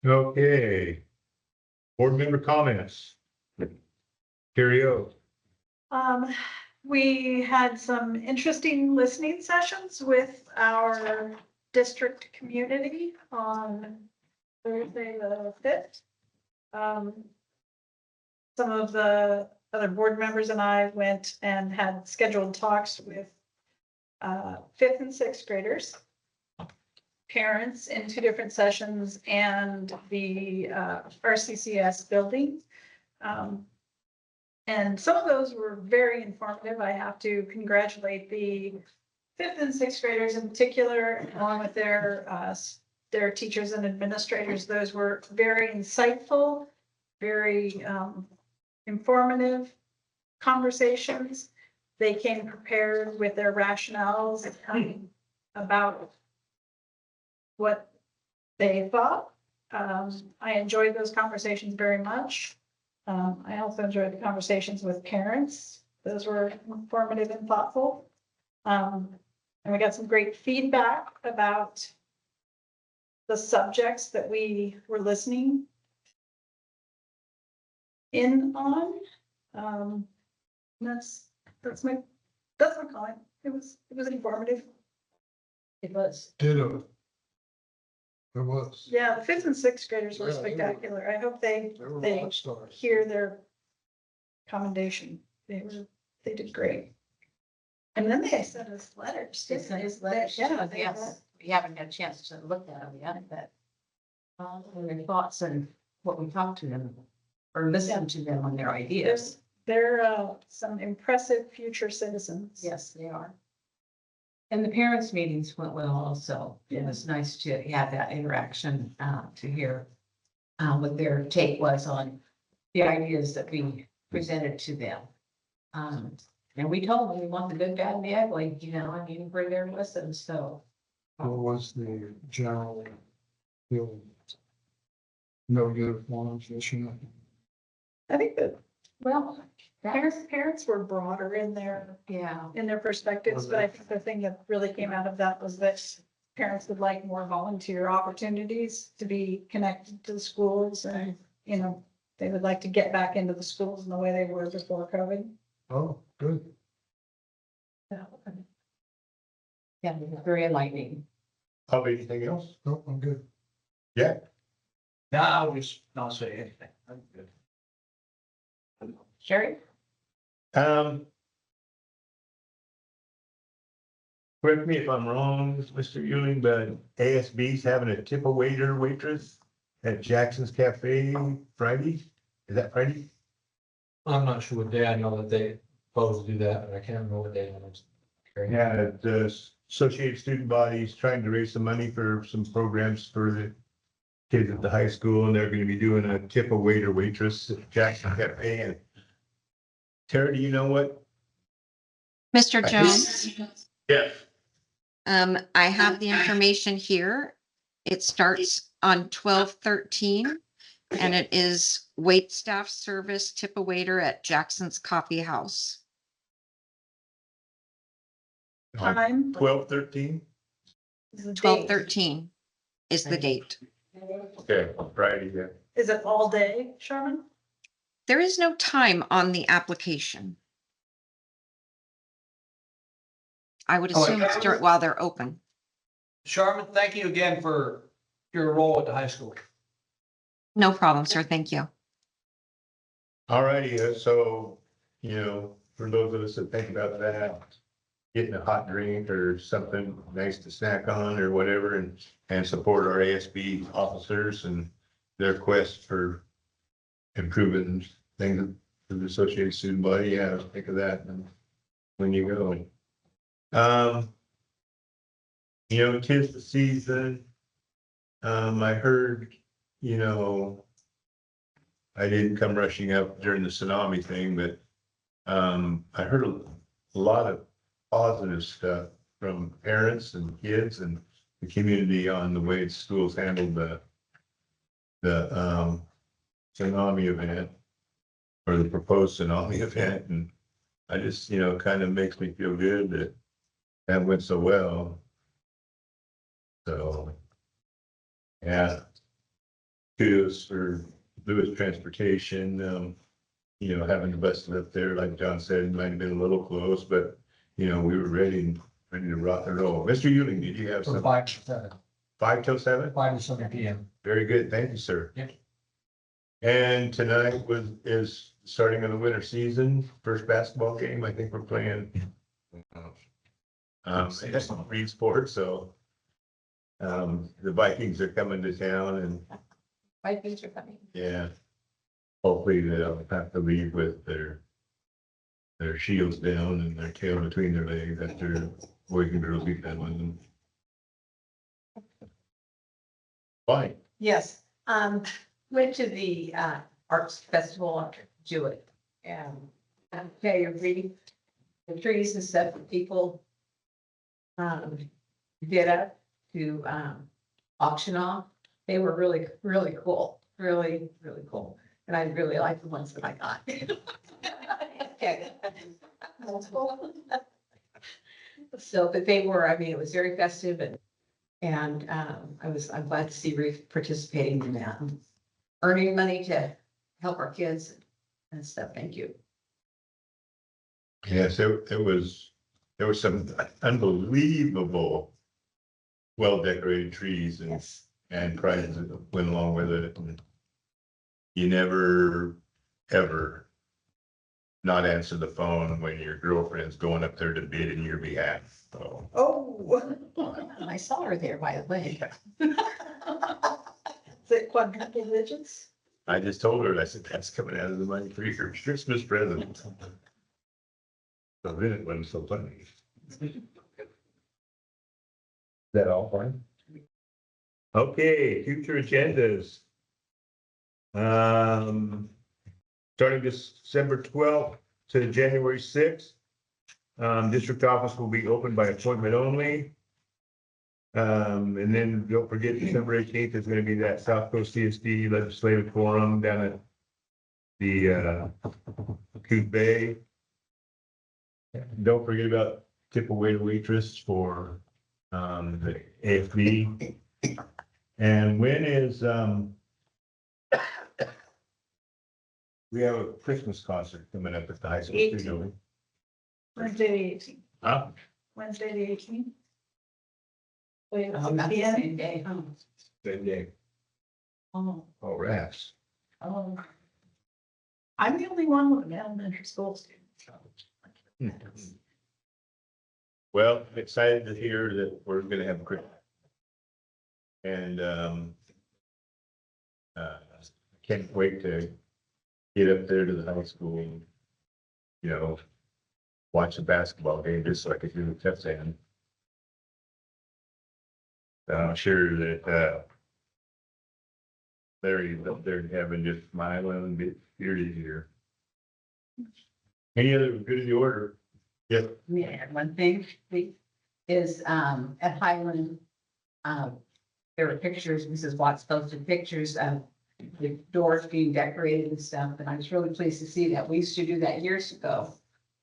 okay. Board member comments. Carry on. We had some interesting listening sessions with our district community on Thursday, the 5th. Some of the other board members and I went and had scheduled talks with 5th and 6th graders, parents in 2 different sessions, and the RCCS building. And some of those were very informative. I have to congratulate the 5th and 6th graders in particular, along with their teachers and administrators. Those were very insightful, very informative conversations. They came prepared with their rationales about what they thought. I enjoyed those conversations very much. I also enjoyed the conversations with parents. Those were informative and thoughtful. And we got some great feedback about the subjects that we were listening in on. That's my comment. It was informative. It was. Ditto. It was. Yeah, the 5th and 6th graders were Yeah, they were- spectacular. I hope they They were rock stars. hear their commendation. They did great. And then they sent us letters. They sent us letters. Yeah, Yes, we haven't had a chance to look at them yet, but their thoughts and what we talked to them or listened to them on their ideas. They're some impressive future citizens. Yes, they are. And the parents' meetings went well also. It was nice to have that interaction, to hear what their take was on the ideas that we presented to them. And we told them we want the good, bad, and the ugly, I mean, we're there to listen, so. What was the general feeling? No uniforms issue? I think that Well, parents were broader in their perspectives, but I think the thing that really came out of that was that parents would like more volunteer opportunities to be connected to the schools and, they would like to get back into the schools in the way they were before COVID. Oh, good. Yeah, it was very enlightening. How about anything else? Nope, I'm good. Yeah. No, I'll just not say anything. I'm good. Sherry? Correct me if I'm wrong, Mr. Ewing, but ASB's having a tip a waiter waitress at Jackson's Cafe Friday. Is that Friday? I'm not sure what day. I know that they supposed to do that, but I can't remember what day it was. Yeah, the Associated Student Body's trying to raise some money for some programs for the kids at the high school, and they're gonna be doing a tip a waiter waitress at Jackson Cafe. And Tara, do you know what? Mr. Jones, Yes. I have the information here. It starts on 12/13 and it is wait staff service tip a waiter at Jackson's Coffee House. Time 12/13? is the date. 12/13 is the date. Okay, Friday, yeah. Is it all day, Sherman? There is no time on the application. I would Oh, assume it's while they're open. Sharman, thank you again for your role at the high school. No problem, sir. Thank you. All righty, so, for those of us that think about that, getting a hot drink or something nice to snack on or whatever and support our ASB officers and their quest for improving things for the Associated Student Body, yeah, think of that when you go. 'Tis the season. I heard, I didn't come rushing up during the tsunami thing, but I heard a lot of positive stuff from parents and kids and the community on the way schools handled the tsunami event or the proposed tsunami event. And I just, kind of makes me feel good that that went so well. So, yeah. Kudos for Lewis Transportation, having the bus up there, like John said, it might have been a little close, but, we were ready to rock and roll. Mr. Euling, did you have From some? 5 to 7, 5 till 7? 5 to 7 PM. Very good. Thank you, sir. Yep. And tonight is starting of the winter season, first basketball game. I think we're playing. Reed Sport, so. The Vikings are coming to town and Vikings are coming. yeah. Hopefully they'll have to leave with their shields down and their tail between their legs after boys and girls beat that one. Fine. Yes, went to the Arts Festival of Jewett and okay, you're reading the trees and stuff that people did up to auction off. They were really, really cool, really, really cool. And I really like the ones that I got. Okay. So, but they were, it was very festive and I'm glad to see Ruth participating in that. Earning money to help our kids and stuff. Thank you. Yes, there was some unbelievable well-decorated trees and prizes that went along with it. And you never, ever not answer the phone when your girlfriend's going up there to bid in your behalf. So, Oh, I saw her there, by the way. Is it quadruple digits? I just told her, I said, that's coming out of the money for your Christmas present. So then it wasn't so funny. Is that all fine? Okay, future agendas. Starting December 12th to January 6th. District office will be open by appointment only. And then don't forget, December 18th is gonna be that South Coast CSD Legislative Forum down at the Coos Bay. Don't forget about tip away to waitress for the AFB. And when is we have a Christmas concert coming up at the high school, too, don't we? Wednesday, the 18th. Huh? Wednesday, the 18th. That's the same day. Same day. Oh, Oh, rats. oh. I'm the only one with an elementary school student. Well, I'm excited to hear that we're gonna have a Christmas. And can't wait to get up there to the high school and, watch the basketball game just so I could do the test end. I'm sure that Larry's up there in heaven just smiling and bit ear to ear. Any other good of the order? Yep. Yeah, one thing is, at Highland, there were pictures, Mrs. Watts posted pictures of the doors being decorated and stuff, and I was really pleased to see that. We used to do that years ago.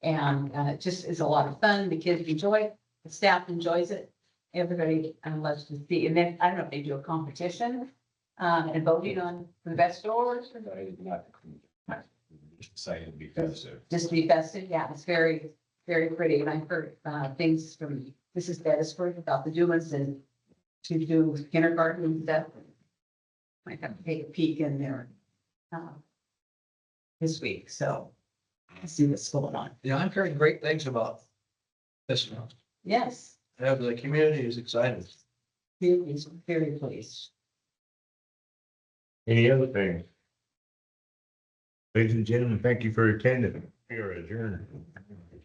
And it just is a lot of fun. The kids enjoy it, the staff enjoys it. Everybody loves to see, and then, I don't know if they do a competition, and voting on the best doors. Excited to be festive. Just to be festive, yeah, it's very, very pretty, and I've heard, things from Mrs. Beresford about the Dumas and to do kindergarten and stuff. Might have to take a peek in there, this week, so I'll see what's going on. Yeah, I'm hearing great things about this one. Yes, Yeah, the community is excited. very, very pleased. Any other things? Ladies and gentlemen, thank you for attending. We are adjourned.